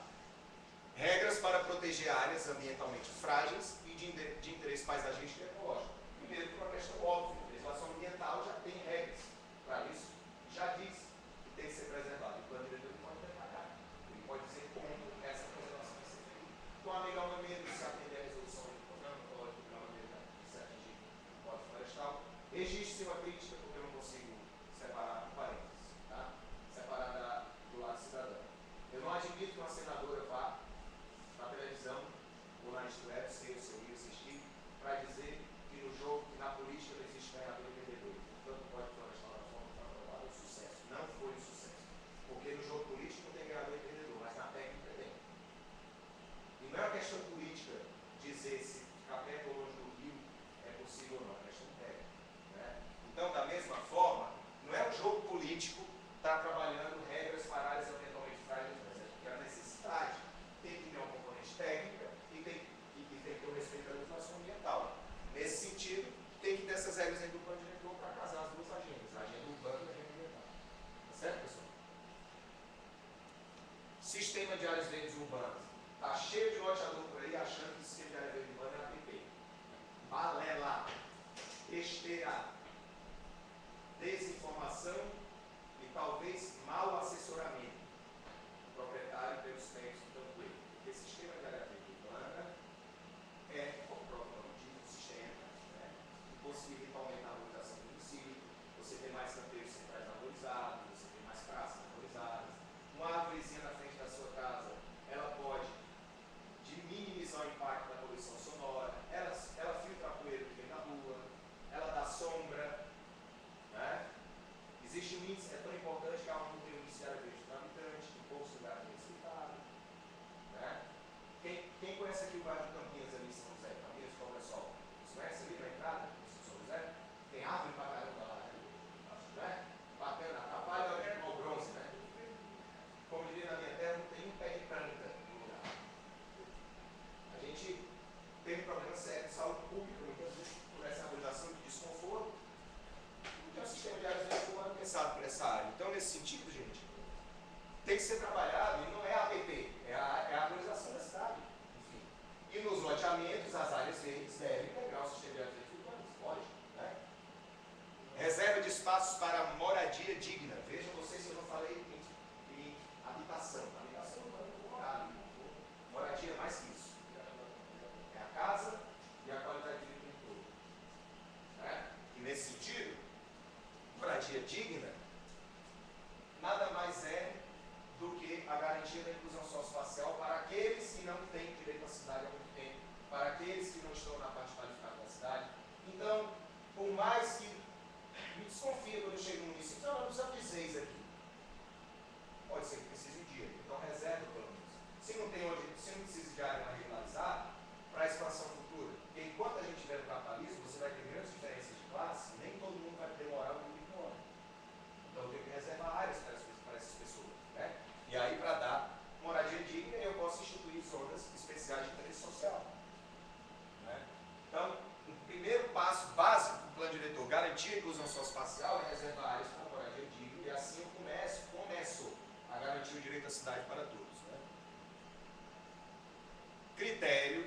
S2: Regras para proteger áreas ambientalmente frágeis e de interesse paisagístico e ecológico. Primeiro, por uma questão óbvia, a legislação ambiental já tem regras para isso. Já diz que tem que ser preservado. O plano diretor pode detalhar. Ele pode dizer como essa preservação vai ser feita. Então, a legal maneira de se atender à resolução do programa ecológico, de uma maneira de se atingir o Código Florestal, existe uma crítica, porque eu não consigo separar por parênteses, tá? Separar do lado cidadão. Eu não admito que uma senadora vá na televisão ou na web, seja o seu livro assistir, para dizer que no jogo, que na política não existe ganhador e perdedor. Portanto, o Código Florestal da forma que foi aprovado é um sucesso. Não foi um sucesso. Porque no jogo político não tem ganhador e perdedor, mas na técnica tem. E não é uma questão política dizer se ficar perto ou longe do rio é possível ou não, é uma questão técnica. Né? Então, da mesma forma, não é um jogo político estar trabalhando regras para áreas ambientalmente frágeis, mas é porque a necessidade tem que ter uma componente técnica e tem que ter o respeito à legislação ambiental. Nesse sentido, tem que ter essas regras dentro do plano diretor para casar as duas agendas, a agenda urbana e a agenda ambiental. Tá certo, pessoal? Sistema de áreas verdes urbanas. Está cheio de loteador por aí achando que o sistema de área verde urbana é APP. Balela. Besteira. Desinformação e talvez mau assessoramento do proprietário pelos técnicos do Tanto. Porque sistema de área verde urbana é, como o próprio nome diz, um sistema, né, que possibilita aumentar a valorização do município, você tem mais canteiros centrais valorizados, você tem mais praças valorizadas. Uma árvorezinha na frente da sua casa, ela pode minimizar o impacto da poluição sonora, ela filtra a poeira que vem da rua, ela dá sombra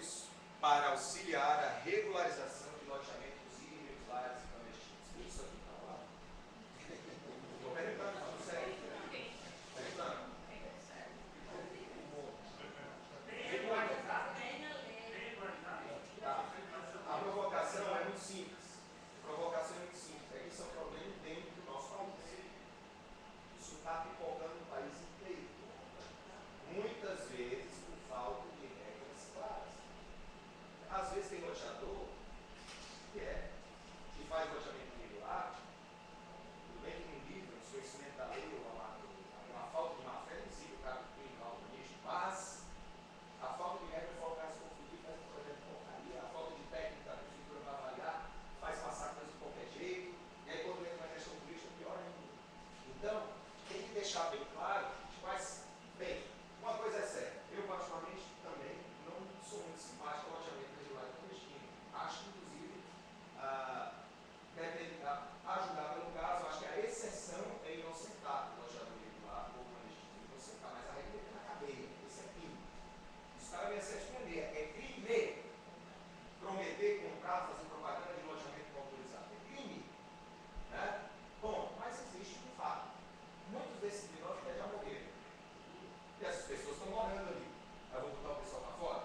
S2: meios para auxiliar a regularização de loteamentos irregulares e clandestinos. Isso aqui está lá. Estou perguntando, falando sério. Perguntando. Tá. A provocação é muito simples. A provocação é muito simples. É que isso é um problema dentro do nosso país. Isso está pipocando no país inteiro. Muitas vezes por falta de regras claras. Às vezes tem loteador que faz loteamento irregular, tudo bem que no livro, no seu conhecimento da lei, ou uma falta de má fé, inclusive o cara criminal do nicho, mas a falta de regra faz o cara se confundir, faz um projeto de porcaria, a falta de técnica da prefeitura para avaliar, faz passar coisa de qualquer jeito, e aí quando entra na questão política, pior ainda. Então, tem que deixar bem claro, mas, bem, uma coisa é certa, eu particularmente também não sou muito simpático ao loteamento regular e clandestino. Acho que, inclusive, deve ajudar pelo caso, acho que a exceção é inocentar o loteamento regular ou clandestino, inocentar, mas a regra é na cadeia, esse é crime. Isso está na minha sétima lei, é crime prometer, comprar, fazer propaganda de loteamento não autorizado, é crime. Né? Bom, mas existe um fato. Muitos desses criminosos já morreram. E essas pessoas estão morando ali. Aí eu vou botar o pessoal para fora?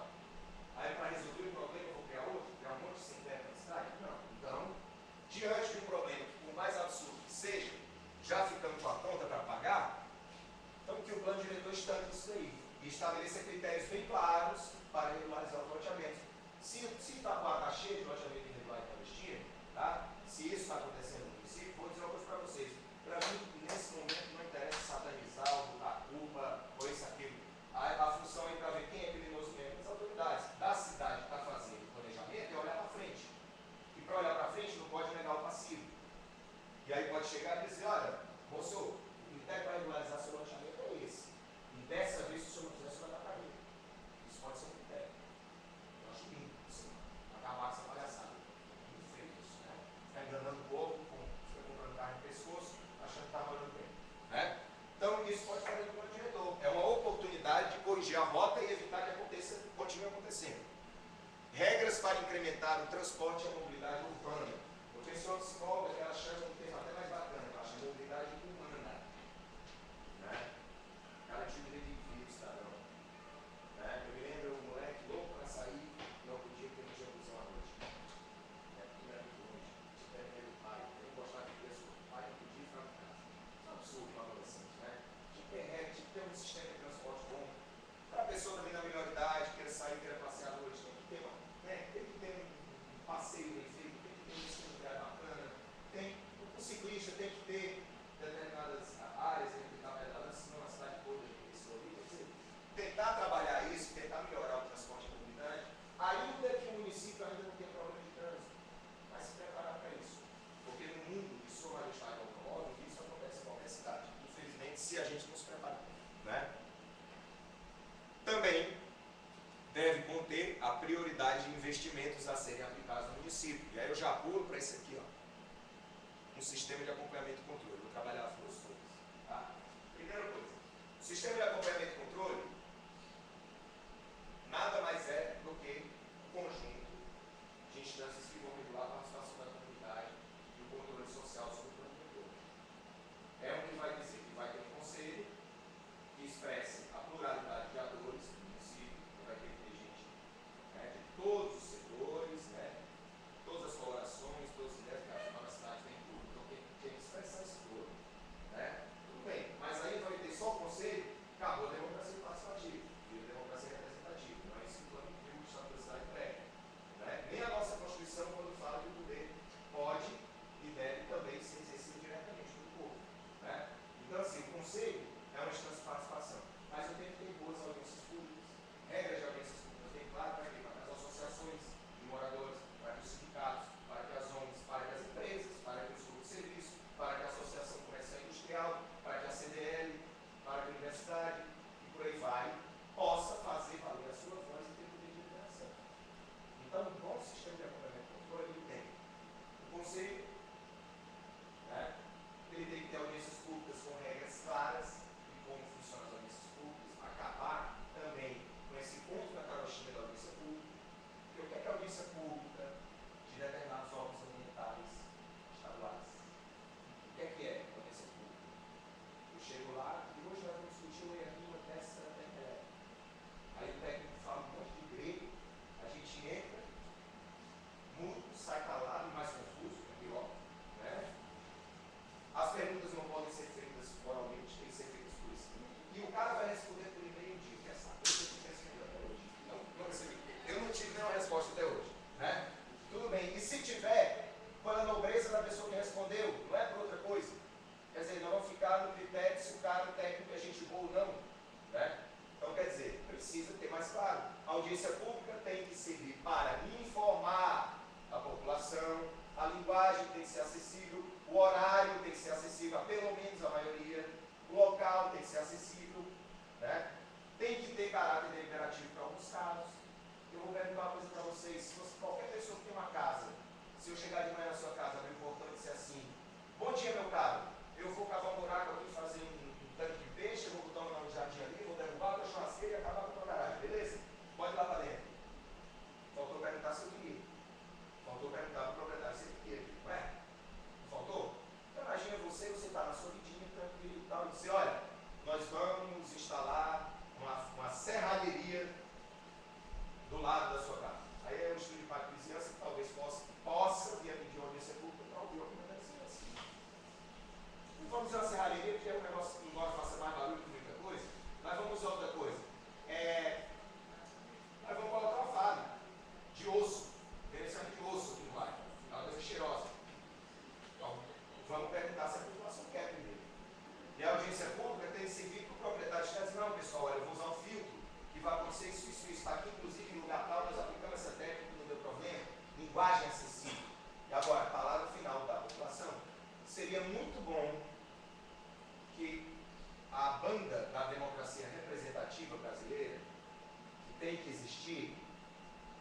S2: Aí para resolver o problema eu vou criar outro? Criar um monte de sem terra na cidade? Não. Então, diante de um problema que, por mais absurdo que seja, já ficando com a conta para pagar, então que o plano diretor estanque isso daí. E estabeleça critérios bem claros para regularizar os loteamentos. Se Itaquá está cheio de loteamento irregular e clandestino, tá? Se isso está acontecendo no município, vou dizer uma coisa para vocês. Para mim, nesse momento, não interessa satanizar ou botar culpa ou isso, aquilo. A função é para ver quem é criminoso mesmo, as autoridades da cidade que está fazendo o planejamento é olhar para frente. E para olhar para frente, não pode negar o passivo. E aí pode chegar e dizer, olha, moço, o critério para regularizar seu loteamento é esse. E dessa vez, se o senhor não quiser, o senhor vai dar para ele. Isso pode ser um critério. Eu acho lindo, assim, acabar com essa palhaçada. Muito feio isso, né? Ficar enganando o povo, fica comprando carne no pescoço, achando que está rolando bem. Né? Então, isso pode fazer do plano diretor. É uma oportunidade de corrigir a rota e evitar que aconteça, continue acontecendo. Regras para incrementar o transporte e a mobilidade urbana. O pessoal psicólogo, ela chama um termo até mais bacana, ela chama de mobilidade humana. Né? Cara, tipo de viver o cidadão. Né? Eu me lembro um moleque louco para sair e não podia porque não tinha busão à noite. Tudo era muito longe. Tinha que ter o pai. Eu não gostava de ter o pai, não podia ficar em casa. Isso é um absurdo para adolescente, né? Tinha que ter regra, tinha que ter um sistema de transporte bom. Para a pessoa também na melhor idade, queira sair, queira passear à noite, tem que ter, tem que ter um passeio bem feito, tem que ter um itinerário bacana. O ciclista tem que ter determinadas áreas, tem que ficar pedalando, senão a cidade toda é explorida. Tentar trabalhar isso, tentar melhorar o transporte comunitário, ainda que o município ainda não tenha problema de trânsito, mas se preparar para isso. Porque no mundo de sua majestade automóvel, isso acontece em qualquer cidade. Infelizmente, se a gente não se preparar. Né? Também deve conter a prioridade de investimentos a serem aplicados no município. E aí eu já pulo para esse aqui, ó. Um sistema de acompanhamento e controle. Vou trabalhar as duas coisas. Tá? Primeira coisa, o sistema de acompanhamento e controle nada mais é do que um conjunto de instâncias que vão regular a participação da comunidade e o controle social sobre o plano diretor. É onde vai dizer que vai ter um conselho que expresse a pluralidade de atores do município, que vai ter gente, né, de todos os setores, né, todas as colorações, todas as ideias, que a cidade tem tudo, então tem que expressar isso todo. Né? Tudo bem, mas aí vai ter só o conselho, acabou a democracia. Se eu chegar de manhã na sua casa, abrir o portão e dizer assim, bom dia, meu caro, eu vou cavar um buraco aqui, fazer um tanque de peixe, eu vou botar um jardim ali, vou derrubar a churrasqueira e acabar com a tua garagem, beleza? Pode ir lá para dentro. Faltou perguntar se eu queria. Faltou perguntar para o proprietário se ele queria, não é? Não faltou? Então imagina você está na sua vidinha, tranquilo e tal, e dizer, olha, nós vamos instalar uma serralheria do lado da sua casa. Aí é um estudo de impacto de vizinhança que talvez possa vir a pedir uma audiência pública para ouvir a opinião da vizinhança. Não vamos usar uma serralheria, porque é um negócio que, embora faça mais barulho que muita coisa, mas vamos usar outra coisa. Nós vamos colocar uma fábrica de osso, interessante de osso aqui no bairro, é uma coisa cheirosa. Então, vamos perguntar se a população quer primeiro. E a audiência pública tem que servir para o proprietário de casa. Não, pessoal, olha, eu vou usar um filtro que vai acontecer isso, está aqui, inclusive, em lugar tal, nós aplicamos essa técnica, não deu problema, linguagem acessível. E agora, a palavra final da população, seria muito bom que a banda da democracia representativa brasileira, que tem que existir,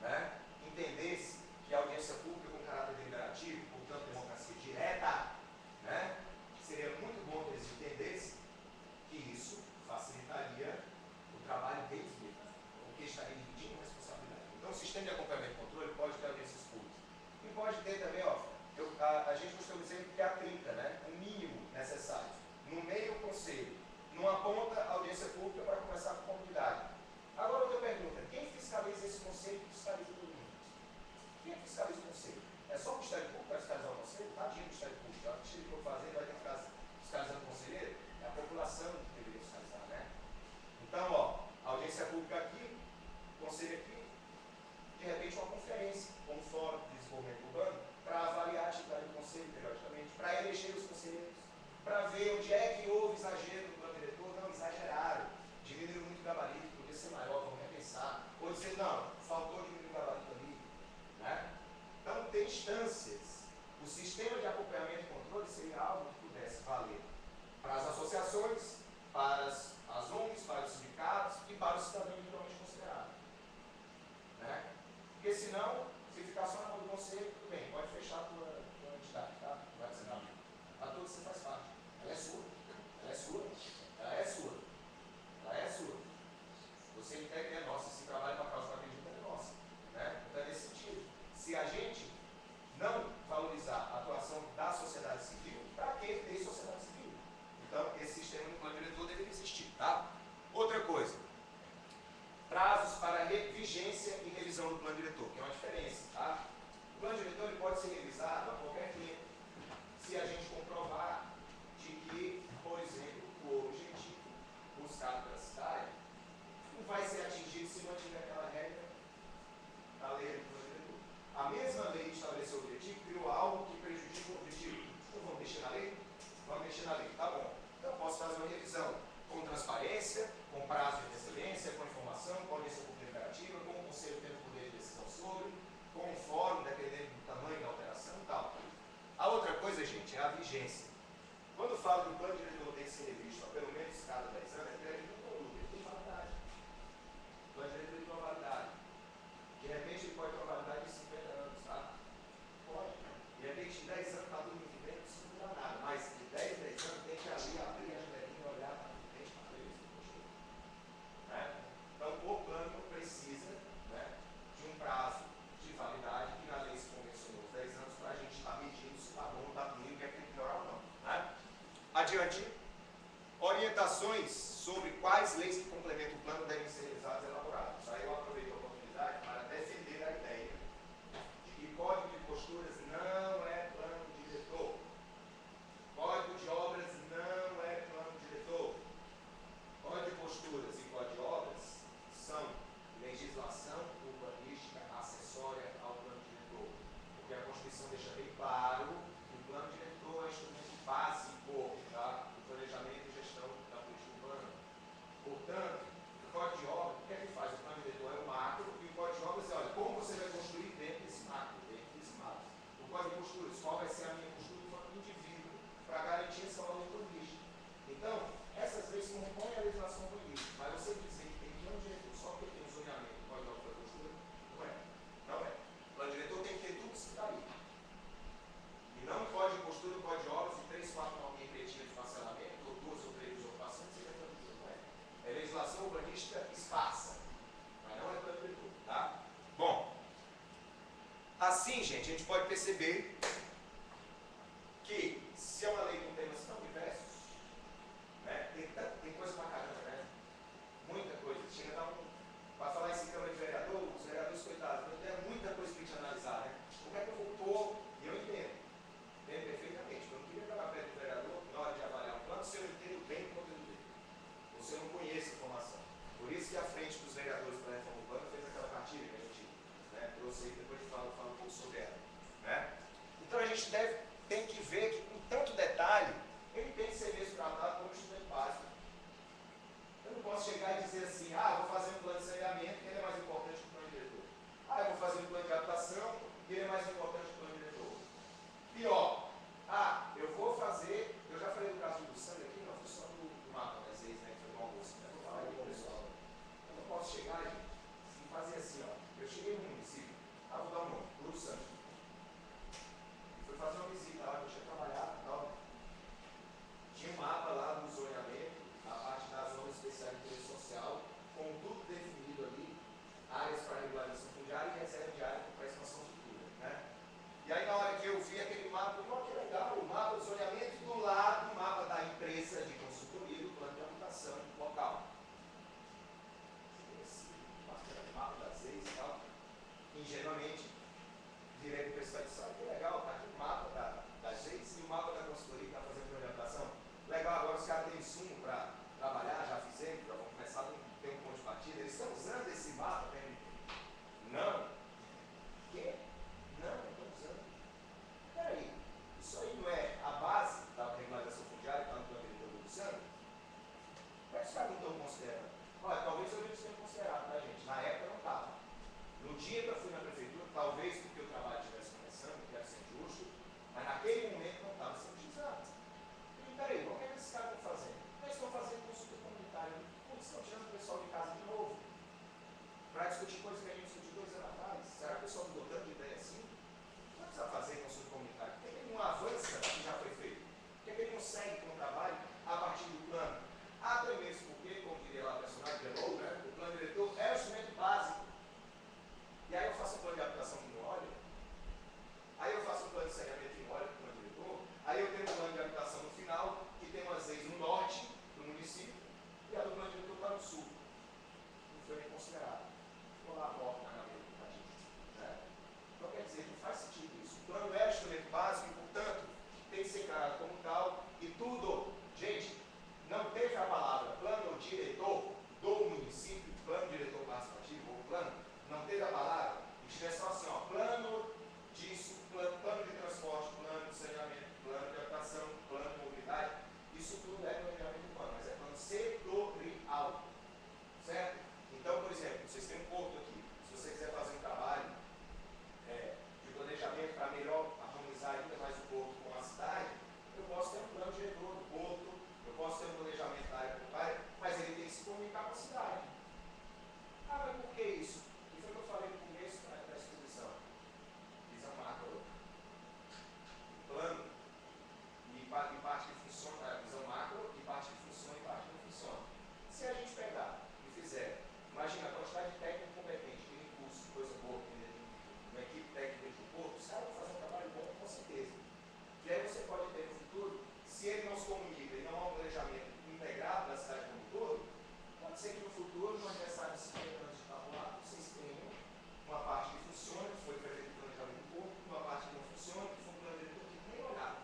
S2: né, entendesse que a audiência pública com caráter deliberativo, portanto, democracia direta, né, seria muito bom que eles entendessem que isso facilitaria o trabalho deles mesmos, porque estaria dividindo responsabilidade. Então, o sistema de acompanhamento e controle pode ter audiências públicas. E pode ter também, ó, a gente costuma dizer que é a trinca, né, o mínimo necessário. No meio, o conselho. Numa ponta, a audiência pública para conversar com a comunidade. Agora, outra pergunta. Quem fiscaliza esse conselho e fiscaliza todo mundo? Quem fiscaliza o conselho? É só o Ministério Público para fiscalizar o conselho? Tadinho do Ministério Público. O que ele for fazer, vai ter que ficar fiscalizando o conselheiro? É a população que deveria fiscalizar, né? Então, ó, a audiência pública aqui, o conselho aqui, de repente uma conferência, com um fórum de desenvolvimento urbano, para avaliar a atividade do conselho periodicamente, para eleger os conselheiros, para ver onde é que houve exagero no plano diretor. Não, exageraram, diminuíram muito o gabarito, podia ser maior, vamos repensar. Ou dizer, não, faltou diminuir o gabarito ali. Né? Então, tem instâncias. O sistema de acompanhamento e controle seria algo que pudesse valer para as associações, para as ONGs, para os sindicatos e para o cidadão individualmente considerado. Né? Porque senão, se ficar só na mão do conselho, tudo bem, pode fechar a tua entidade, tá? Não vai precisar. A todos você faz parte. Ela é sua. Ela é sua. Ela é sua. Ela é sua. Você integra é nossa. Se trabalha com a causa que acredita é nossa. Né? Então é nesse sentido. Se a gente não valorizar a atuação da sociedade civil, para que ter sociedade civil? Então, esse sistema do plano diretor deveria existir. Tá? Outra coisa. Prazos para vigência e revisão do plano diretor, que é uma diferença. Tá? O plano diretor ele pode ser revisado a qualquer tempo, se a gente comprovar de que, por exemplo, o objetivo buscado pela cidade não vai ser atingido se mantiver aquela regra da lei do plano diretor. A mesma lei que estabeleceu o objetivo criou algo que prejudica o objetivo. Então vamos mexer na lei? Vamos mexer na lei, tá bom. Então eu posso fazer uma revisão com transparência, com prazo de excelência, com informação, com audiência pública imperativa, com o conselho tendo poder de decisão sobre, com o fórum, dependendo do tamanho da alteração e tal. A outra coisa, gente, é a vigência. Quando eu falo que o plano diretor tem que ser revisto a pelo menos cada 10 anos, é porque ele tem validade. O plano diretor tem uma validade. De repente ele pode ter uma validade de 50 anos, tá? Pode. De repente em 10 anos está tudo muito bem, não precisa mudar nada. Mas de 10 em 10 anos tem que abrir a janelinha, olhar para frente, para ver isso. Né? Então o plano precisa, né, de um prazo de validade que na lei se convencionou os 10 anos para a gente estar medindo se está bom ou está ruim, o que é que tem que melhorar ou não. Assim, gente, a gente pode perceber que se é uma lei com temas tão diversos, né, tem coisa pra caramba, né? Muita coisa. Chega a dar para falar em Câmara de Vereador, os vereadores, coitados, não tem muita coisa para a gente analisar, né? O que é que eu vou pôr? E eu entendo perfeitamente. Eu não queria jogar perto do vereador na hora de avaliar um plano se eu entendo bem o conteúdo dele. Ou se eu não conheço a informação. Por isso que a frente dos vereadores para a reforma urbana fez aquela cartilha que a gente, né, trouxe aí, depois eu falo um pouco sobre ela. Né? Então a gente tem que ver que com tanto detalhe, ele tem que ser mesmo tratado como estudante básico. Eu não posso chegar e dizer assim, vou fazer um plano de saneamento, que ele é mais importante que o plano diretor. Eu vou fazer um plano de habitação, que ele é mais importante que o plano diretor. Pior, eu vou fazer, eu já falei do caso do sangue aqui, não foi só do mapa das vezes, né, que foi do almoço, né, vou falar aí pro pessoal. Eu não posso chegar, gente, e fazer assim, eu cheguei no município, vou dar um nome, Puro Santo. E fui fazer uma visita lá, que eu tinha trabalhado e tal. Tinha um mapa lá do zoneamento, a parte da zona especial de interesse social, com tudo definido ali, áreas para regularização fundiária e reserva de área para expansão futura, né? E aí, na hora que eu vi aquele mapa, eu falei, que legal, o mapa do zoneamento e do lado o mapa da empresa de consultoria do plano de habitação local. Esse mapa das leis e tal. Ingenuamente, virei para o pessoal e disse, que legal, está aqui o mapa das leis e o mapa da consultoria que está fazendo plano de habitação. Legal, agora os caras têm insumo para trabalhar, já fizeram, já vão começar a ter um ponto de partida. Eles estão usando esse mapa, né? Não. Quê? Não estão usando. Peraí, isso aí não é a base da regularização fundiária que está no plano diretor do Luciano? Como é que os caras não estão considerando? Olha, talvez eu não tenha considerado, tá, gente? Na época não estava. No dia que eu fui na prefeitura, talvez porque o trabalho estivesse começando, quero ser justo, mas naquele momento não estava sendo utilizado. E peraí, o que é que esses caras estão fazendo? Eles estão fazendo consulta comunitária. Eles estão tirando o pessoal de casa de novo para discutir coisas que a gente discutiu 2 anos atrás. Será que o pessoal mudou tanto de ideia assim? Não precisa fazer consulta comunitária. Por que ele não avança o que já foi feito? Por que ele não segue com o trabalho a partir do plano? Até mesmo porque, como diria lá o personagem de novo, né, o plano diretor é o instrumento básico. E aí eu faço um plano de habitação que não olha, aí eu faço um plano de saneamento que não olha para o plano diretor, aí eu tenho um plano de habitação no final, que tem umas leis no norte do município, e a do plano diretor está no sul. Não foi nem considerado. Ficou lá morto na gaveta, tadinho. Né? Então quer dizer, não faz sentido isso. O plano é o instrumento básico e, portanto, tem que ser encarado como tal, e tudo, gente, não teve a palavra plano diretor do município, plano diretor participativo ou plano, não teve a palavra, e tivesse só assim, plano disso, plano de transporte, plano de saneamento, plano de habitação, plano de mobilidade, isso tudo é planejamento urbano, mas é plano setorial, certo? Então, por exemplo, vocês têm um porto aqui, se você quiser fazer um trabalho de planejamento para melhor harmonizar ainda mais o porto com a cidade, eu posso ter um plano diretor do porto, eu posso ter um planejamento da área portuária, mas ele tem que se comunicar com a cidade. Mas por que isso? E foi o que eu falei no começo da exposição. Visão macro. Plano e parte que funciona, a visão macro, e parte que funciona e parte que não funciona. Se a gente pegar e fizer, imagina a quantidade de técnico competente, que tem curso, coisa boa, uma equipe técnica de porto, os caras vão fazer um trabalho bom, com certeza. E aí você pode ter no futuro, se ele não se comunica e não há um planejamento integrado da cidade como um todo, pode ser que no futuro, no aniversário de 50 anos de tabuado, vocês tenham uma parte que funciona, que foi feito o planejamento do corpo, uma parte que não funciona, que foi um plano diretor que nem olhado.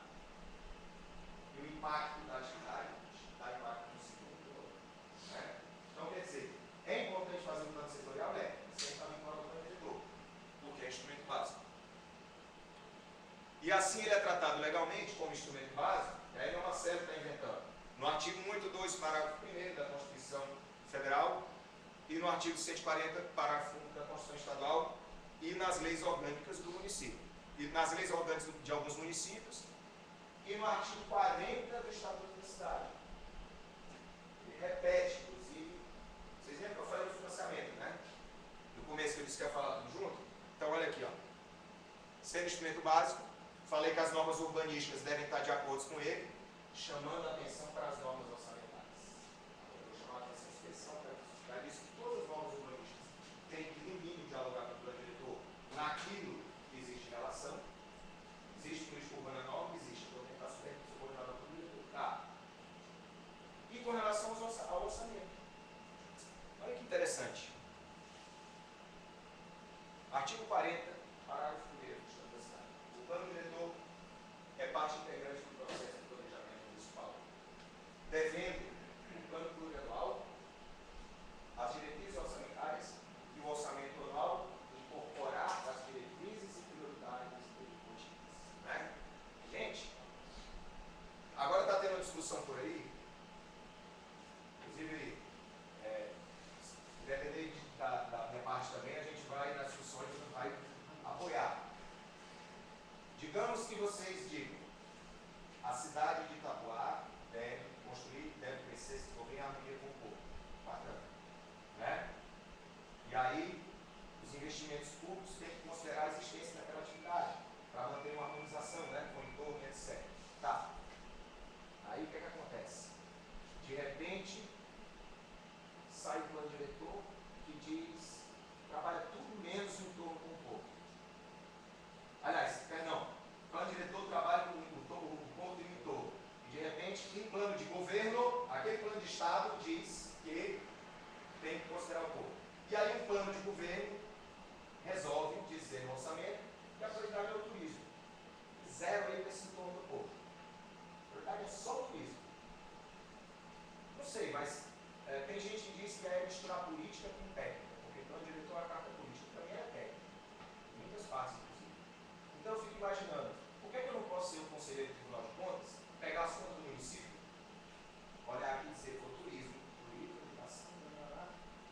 S2: E o impacto da atividade dá impacto no ciclo todo. Né? Então, quer dizer, é importante fazer um plano setorial? Sem estar vinculado ao plano diretor, porque é instrumento básico. E assim ele é tratado legalmente como instrumento básico, e aí o Marcelo está inventando. No artigo 182, parágrafo 1º da Constituição Federal, e no artigo 140, parágrafo 1 da Constituição Estadual, e nas leis orgânicas do município. E nas leis orgânicas de alguns municípios, e no artigo 40 do Estatuto da Cidade. Ele repete, inclusive, vocês lembram que eu falei do financiamento, né? No começo que eu disse que ia falar tudo junto? Então, olha aqui, sendo instrumento básico, falei que as normas urbanísticas devem estar de acordo com ele, chamando a atenção para as normas orçamentárias. Eu vou chamar a atenção especial para isso que todas as normas urbanísticas têm que, no mínimo, dialogar com o plano diretor naquilo que existe Artigo 40, parágrafo 1º do Estatuto da Cidade. O plano diretor é parte integrante do processo de planejamento municipal, devendo o plano plurianual, as diretrizes orçamentárias e o orçamento anual incorporar as diretrizes e prioridades executivas. Né? Gente, agora está tendo uma discussão por aí, inclusive, dependendo da minha parte também, a gente vai nas discussões e vai apoiar. Digamos que vocês digam, a cidade de Itapuá deve construir, deve crescer, se desenvolver em harmonia com o povo. Bacana. Né? E aí, os investimentos públicos têm que considerar a existência daquela atividade, para manter uma harmonização, né, com o entorno, etc. Tá. Aí o que acontece? De repente, sai o plano diretor que diz, trabalha tudo menos em torno com o povo. Aliás, perdão, o plano diretor trabalha com o povo e o entorno. E de repente, em plano de governo, aquele plano de Estado diz que tem que considerar o povo. E aí um plano de governo resolve dizer no orçamento que a prioridade é o turismo. Zero aí para esse entorno do povo. A prioridade é só o turismo. Não sei, mas tem gente que diz que é misturar política com técnica, porque o plano diretor é a carta política, também é técnica. Em muitas partes, inclusive. Então eu fico imaginando, por que eu não posso ser o conselheiro do Tribunal de Contas, pegar as contas do município, olhar aqui e dizer, for turismo, educação,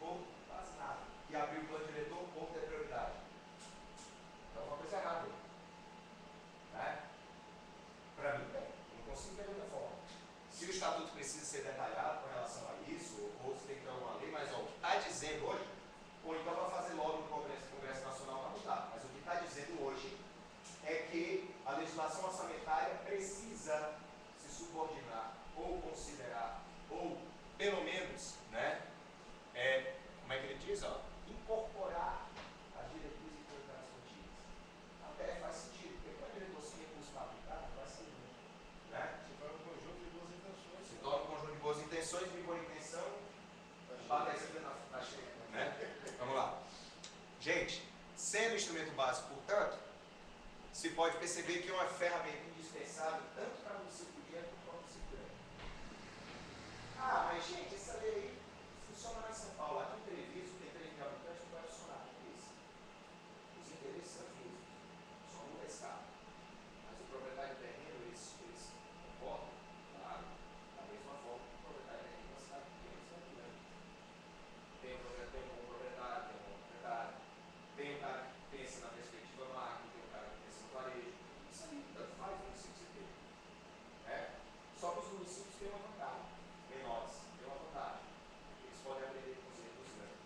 S2: ou quase nada, e abrir o plano diretor, o povo tem prioridade. Então uma coisa errada aí. Né? Para mim, não consigo ver de outra forma. Se o estatuto precisa ser detalhado com relação a isso, ou se tem que ter alguma lei, mas ó, o que está dizendo hoje, ou então vai fazer logo no Congresso Nacional para mudar, mas o que está dizendo hoje é que a legislação orçamentária precisa se subordinar, ou considerar, ou pelo menos, né, como é que ele diz? Ó, incorporar as diretrizes e prioridades contínuas. Até faz sentido, porque quando a diretor sem recurso para aplicar, não vai ser muito. Né?
S3: Se torna um conjunto de boas intenções.
S2: Se torna um conjunto de boas intenções, de boa intenção, bate a esquerda na cheia. Né? Vamos lá. Gente, sendo instrumento básico, portanto, se pode perceber que é uma ferramenta indispensável tanto para o município pequeno quanto para o município grande. Ah, mas gente, essa lei funciona lá em São Paulo. Aqui em Treviso tem 3 mil habitantes, não vai funcionar. É isso. Os interesses são os mesmos. Só muda a escala. Mas o proprietário do terreno, eles comportam, claro, da mesma forma que o proprietário do terreno de uma cidade pequena e cidade grande. Tem um proprietário, tem um proprietário, tem um cara que pensa na perspectiva macro, tem um cara que pensa no varejo. Isso aí, tanto faz o município se ter. Só que os municípios têm uma vantagem, menores, têm uma vantagem. Eles podem aprender com os erros grandes.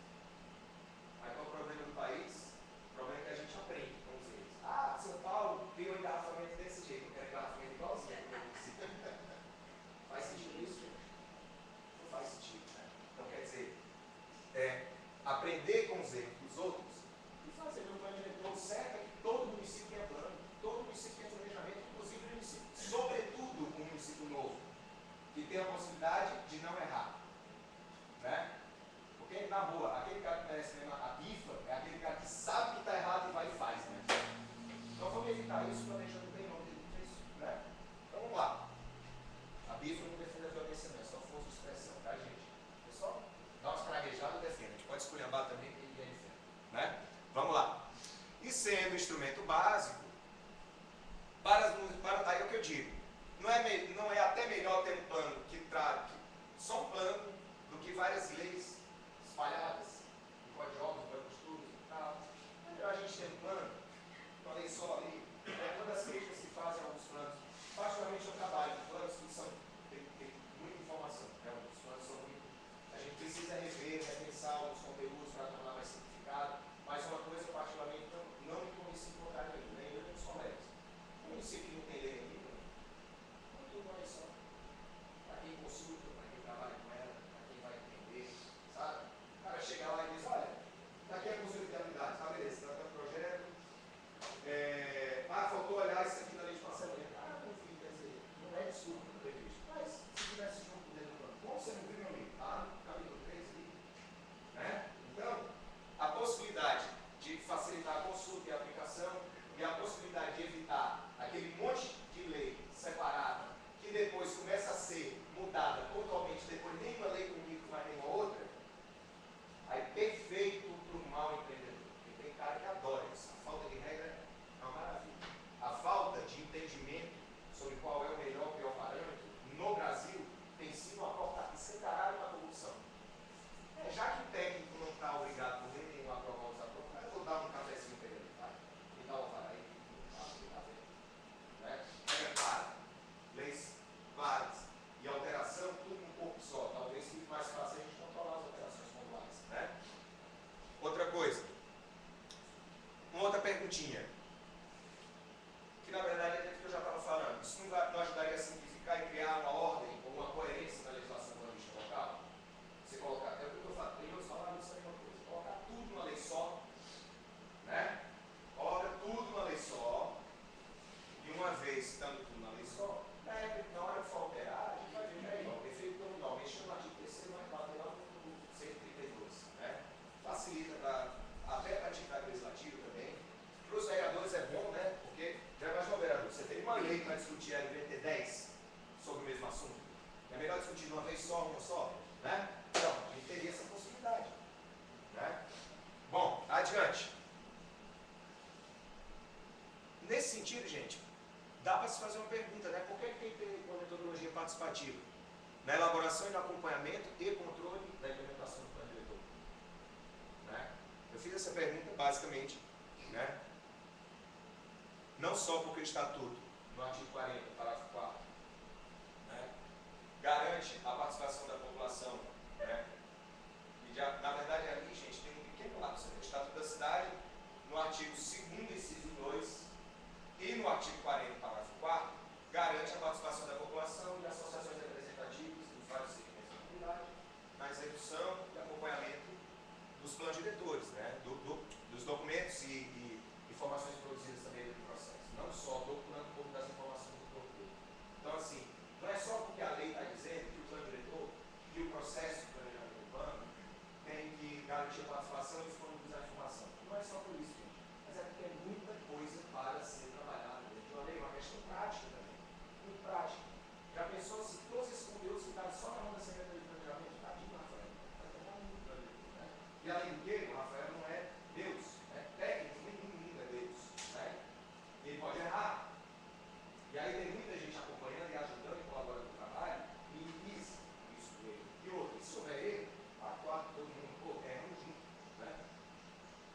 S2: Aí qual é o problema do país? O problema é que a gente aprende com os erros. Ah, São Paulo tem um engarrafamento desse jeito, eu quero engarrafamento igualzinho no meu município. Faz sentido isso, gente? Não faz sentido, né? Então quer dizer, aprender com os erros dos outros e fazer um plano diretor certo é que todo município tem plano, todo município tem planejamento, inclusive o município, sobretudo um município novo, que tem a possibilidade de não errar. Né? Porque, na boa, aquele cara que merece mesmo a bifa é aquele cara que sabe que está errado e vai e faz. Né? Então vamos evitar isso, planejando bem, vamos evitar isso. Né? Então vamos lá. A bifa não defende a violência, não, é só força de expressão, tá, gente? Pessoal, dá umas praguejadas e defende. A gente pode esculhambar também que ninguém defende. Né? Vamos lá. E sendo instrumento básico, aí é o que eu digo, não é até melhor ter um plano que trate só um plano do que várias leis espalhadas, em códigos, costumes e tal. É melhor a gente ter um plano, uma lei só ali. Uma das críticas que se fazem a alguns planos, particularmente eu trabalho com planos que tem muita informação, né? Os planos são muito. A gente precisa rever, repensar alguns conteúdos para tornar mais simplificado, mas uma coisa particularmente não me conheci em contrário ainda, nem eu nem os colegas. O município que não tem lei ainda, não tem uma lei só. Para quem consulta, para quem trabalha com ela, para quem vai entender, sabe? O cara chega a consulta e a aplicação e a possibilidade de evitar aquele monte de lei separada que depois começa a ser mudada pontualmente, depois nenhuma lei comunica mais nenhuma outra, aí perfeito para o mau empreendedor. Porque tem cara que adora isso. A falta de regra é uma maravilha. A falta de entendimento sobre qual é o melhor ou pior parâmetro no Brasil tem sido uma porta escancarada para a corrupção. Já que o técnico não está obrigado por nem nenhum a aprovar ou desaprovar, eu vou dar um cafezinho para ele, tá? Me dá o alvará aí, né? Regra clara, leis claras e alteração, tudo num corpo só. Talvez fique mais fácil a gente controlar as alterações pontuais, né? Outra coisa, uma outra perguntinha, que na verdade é dentro do que eu já estava falando. Isso não ajudaria a simplificar e criar uma ordem ou uma coerência na legislação urbanística local? Você colocar, é o que eu falo, eu falava isso aí uma coisa, colocar tudo numa lei só, né? Coloca tudo numa lei só, e uma vez estando tudo na lei só, na hora que for alterar, a gente vai ver aí, ó, o efeito dominó, mexendo no artigo 3º, mas bateu lá no 132, né? Facilita até para a atividade legislativa também. Para os vereadores é bom, né? Porque, já imaginou, vereador, você tem uma lei para discutir, ela devia ter 10 sobre o mesmo assunto. É melhor discutir de uma vez só, uma só, né? Então, a gente teria essa possibilidade, né? Bom, adiante. Nesse sentido, gente, dá para se fazer uma pergunta, né? Por que tem que ter uma metodologia participativa? Na elaboração e no acompanhamento e controle da implementação do plano diretor. Né? Eu fiz essa pergunta basicamente, né? Não só porque o Estatuto, no artigo 40, parágrafo 4, né, garante a participação da população, né? E já, na verdade, ali, gente, tem um pequeno lapso. O Estatuto da Cidade, no artigo 2º, inciso 2, e no artigo 40, parágrafo 4, garante a participação da população e associações representativas dos vários segmentos da comunidade na execução e acompanhamento dos planos diretores, né? Dos documentos e informações produzidas também do processo. Não só documento como das informações do produtor. Então, assim, não é só porque a lei está dizendo que o plano diretor e o processo de planejamento urbano tem que garantir a participação e disponibilizar a informação. Não é só por isso, gente. Mas é porque é muita coisa para ser trabalhada dentro de uma lei, uma questão prática também. Muito prática. Já pensou se todos esses conteúdos ficaram só na mão da Secretaria de Planejamento? Tadinho, Rafael. Vai tomar muito para ele, né? E além do que, o Rafael não é Deus, né? Técnico, nenhum mundo é Deus, né? Ele pode errar. E aí tem muita gente acompanhando e ajudando e colaborando no trabalho e isso dele. E outro, se houver erro, atuar todo mundo, pô, erramos junto, né?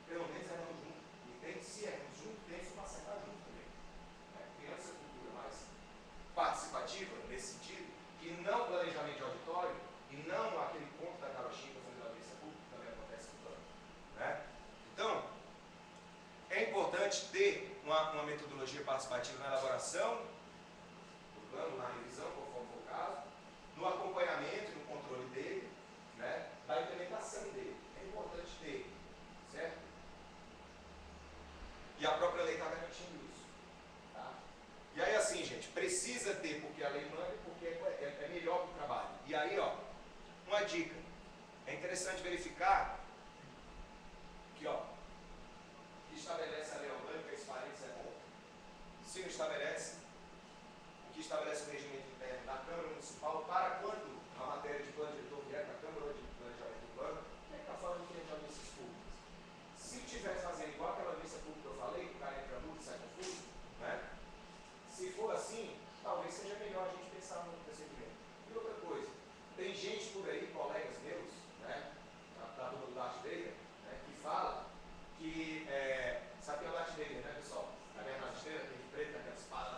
S2: Pelo menos erramos junto. E tem que, se erramos junto, tem que se acertar junto também. Né? Criando essa cultura mais participativa, nesse sentido, e não planejamento de auditório, e não aquele ponto da carochinha fazendo a audiência pública, que também acontece no plano. Né? Então, é importante ter uma metodologia participativa na elaboração do plano, na revisão, conforme for o caso, no acompanhamento e no controle dele, né, da implementação dele. É importante ter, certo? E a própria lei está garantindo isso. Tá? E aí, assim, gente, precisa ter porque a lei manda e porque é melhor para o trabalho. E aí, ó, uma dica. É interessante verificar que, ó, que estabelece a lei orgânica, esse parênteses é bom. Se não estabelece, o que estabelece o regimento interno da Câmara Municipal para quando a matéria de plano diretor vier para a Câmara de Planejamento Urbano, quem está falando que é de audiências públicas? Se estiver fazendo igual aquela audiência pública que eu falei, que o cara entra muito e sai confuso, né? Se for assim, talvez seja melhor a gente pensar no procedimento. E outra coisa, tem gente por aí, colegas meus, né, da turma do Darth Vader, né, que fala que, sabe que é o Darth Vader, né, pessoal? A guerra na esteira, tem preto, aquela espada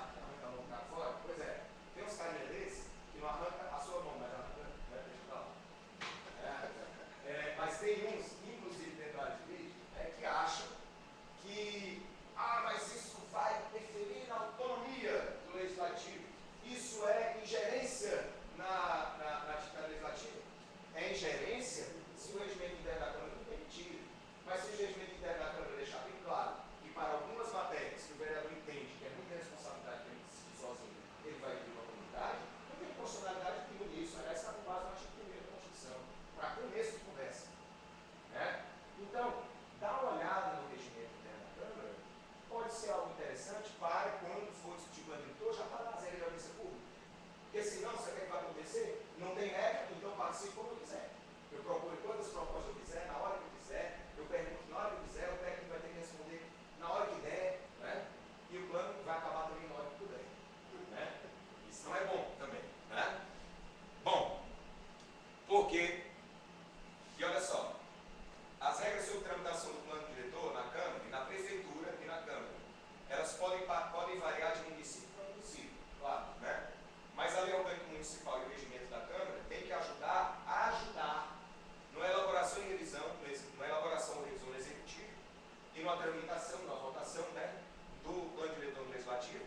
S2: tramitação, na votação, né, do plano diretor do Legislativo,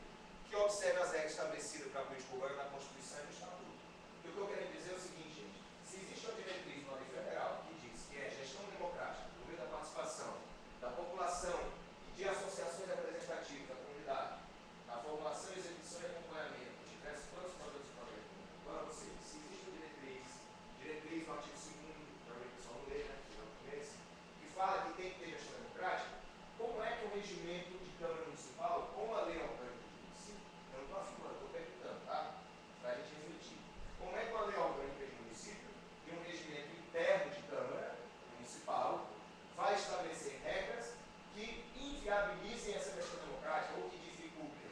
S2: que observe as regras estabelecidas para a política urbana na Constituição e no Estatuto. E o que eu quero dizer é o seguinte, gente, se existe uma diretriz na lei federal que diz que é gestão democrática, por meio da participação da população e de associações representativas da comunidade, a formulação, execução e acompanhamento de diversos planos e programas de programa, ou seja, se existe uma diretriz no artigo 2º, também que só não lê, né, que fala que tem que ter gestão democrática, como é que o regimento de Câmara Municipal, com a lei orgânica do município, eu não estou afirmando, estou perguntando, tá? Para a gente refletir. Como é que a lei orgânica do município e um regimento interno de Câmara Municipal vai estabelecer regras que inviabilizem essa gestão democrática ou que dificultem?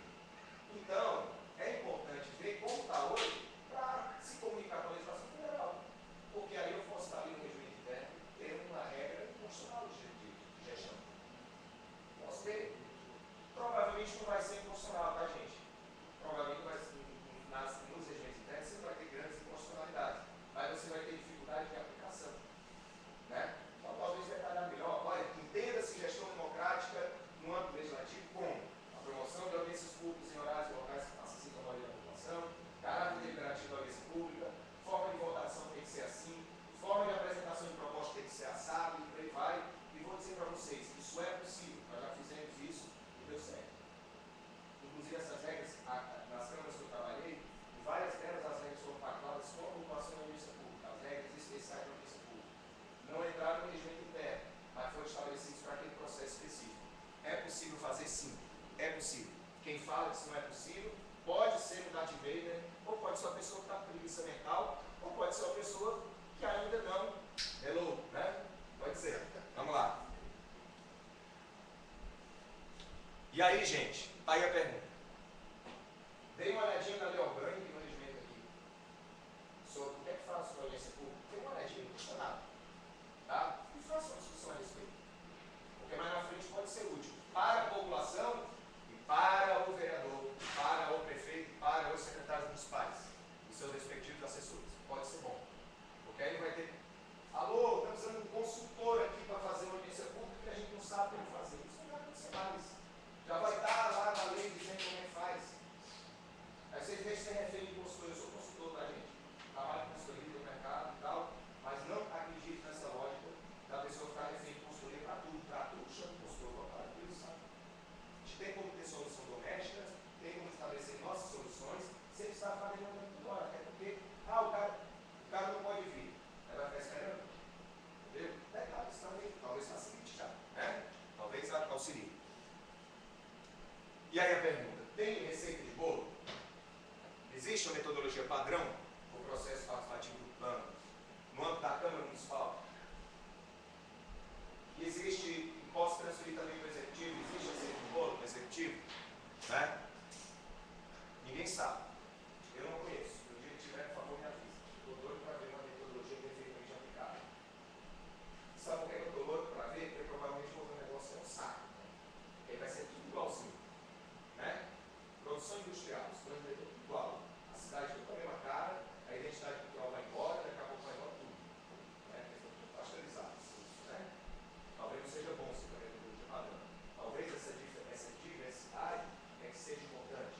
S2: Então, é importante ver como está hoje para se comunicar com a legislação federal. Porque aí eu posso estar ali no regimento interno ter uma regra constitucional de gestão. Posso ter. Provavelmente não vai ser inconstitucional, tá, gente? Provavelmente vai ser, nos regimentos internos você não vai ter grandes inconstitucionalidades, mas você vai ter dificuldade de aplicação. Né? Então, talvez detalhar melhor. Olha, entenda-se gestão democrática no âmbito legislativo como a promoção de audiências públicas em horários e locais que facilitam a maioria da população, caráter deliberativo da audiência pública, forma de votação tem que ser assim, forma de apresentação de proposta tem que ser assado, e por aí vai. E vou dizer para vocês, isso é possível, nós já fizemos isso e deu certo. Inclusive essas regras, nas câmaras que eu trabalhei, em várias delas as regras foram pactuadas com a população da audiência pública, as regras especiais da audiência pública. Não entraram no regimento interno, mas foram estabelecidos para aquele processo específico. É possível fazer sim, é possível. Quem fala que isso não é possível, pode ser um Darth Vader, ou pode ser uma pessoa que está com preguiça mental, ou pode ser uma pessoa que ainda não é louco, né? Pode ser. Vamos lá. E aí, gente, tá aí a pergunta. Dei uma olhadinha na lei orgânica e no regimento aqui. Sobre o que é que fala sobre a audiência pública. Dei uma olhadinha, não custa nada. Tá? E faça uma discussão a respeito. Porque mais na frente pode ser útil para a população e para o vereador, para o prefeito e para os secretários municipais e seus respectivos assessores. Pode ser bom. Porque aí vai ter... Alô, estamos precisando de um consultor aqui para fazer uma audiência pública que a gente não sabe como fazer. Isso não vai acontecer mais. Já vai estar lá na lei dizendo como é que faz. Aí vocês deixam de ser refém de consultor. Eu sou consultor, tá, gente? Trabalho com consultoria no mercado e tal, mas não acredito nessa lógica da pessoa ficar refém de consultoria para tudo. Para tudo chama consultor, para tudo, sabe? A gente tem como ter solução doméstica, tem como estabelecer nossas soluções, sem precisar ficar demandando toda hora. Até porque, o cara não pode vir. Aí vai ficar esperando. Entendeu? Legal, isso também talvez facilite já, né? Talvez auxilie. E aí a pergunta, tem receita de bolo? Existe uma metodologia padrão para o processo participativo do plano no âmbito da Câmara Municipal? Existe, posso transferir também para o Executivo? Existe receita de bolo para o Executivo? Né? Ninguém sabe. Eu não conheço. Se o dia que tiver, por favor, me avisa. Estou doido para ver uma metodologia perfeitamente aplicada. Sabe por que eu estou doido para ver? Porque provavelmente vou ver um negócio que é um saco. Porque aí vai ser tudo igualzinho. Né? Produção industrial, os planos de tudo igual. A cidade toda com a mesma cara, a identidade cultural vai embora, daqui a pouco vai embora tudo. Né? Tudo pasteurizados. Né? Talvez não seja bom se também metodologia padrão. Talvez essa diversidade é que seja importante.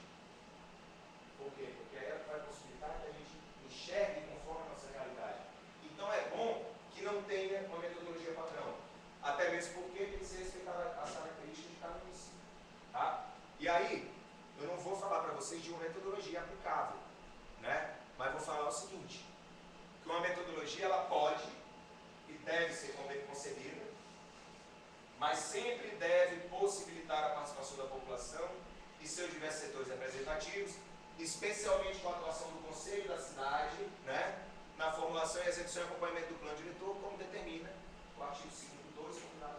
S2: Por quê? Porque aí ela vai possibilitar que a gente enxergue conforme a nossa realidade. Então é bom que não tenha uma metodologia padrão. Até mesmo porque tem que ser respeitada as características de cada município. Tá? E aí, eu não vou falar para vocês de uma metodologia aplicável, né? Mas vou falar o seguinte, que uma metodologia ela pode e deve ser concebida, mas sempre deve possibilitar a participação da população e seus diversos setores representativos, especialmente com a atuação do Conselho da cidade, né? Na formulação e execução e acompanhamento do plano diretor, como determina o artigo 5º, 2, combinado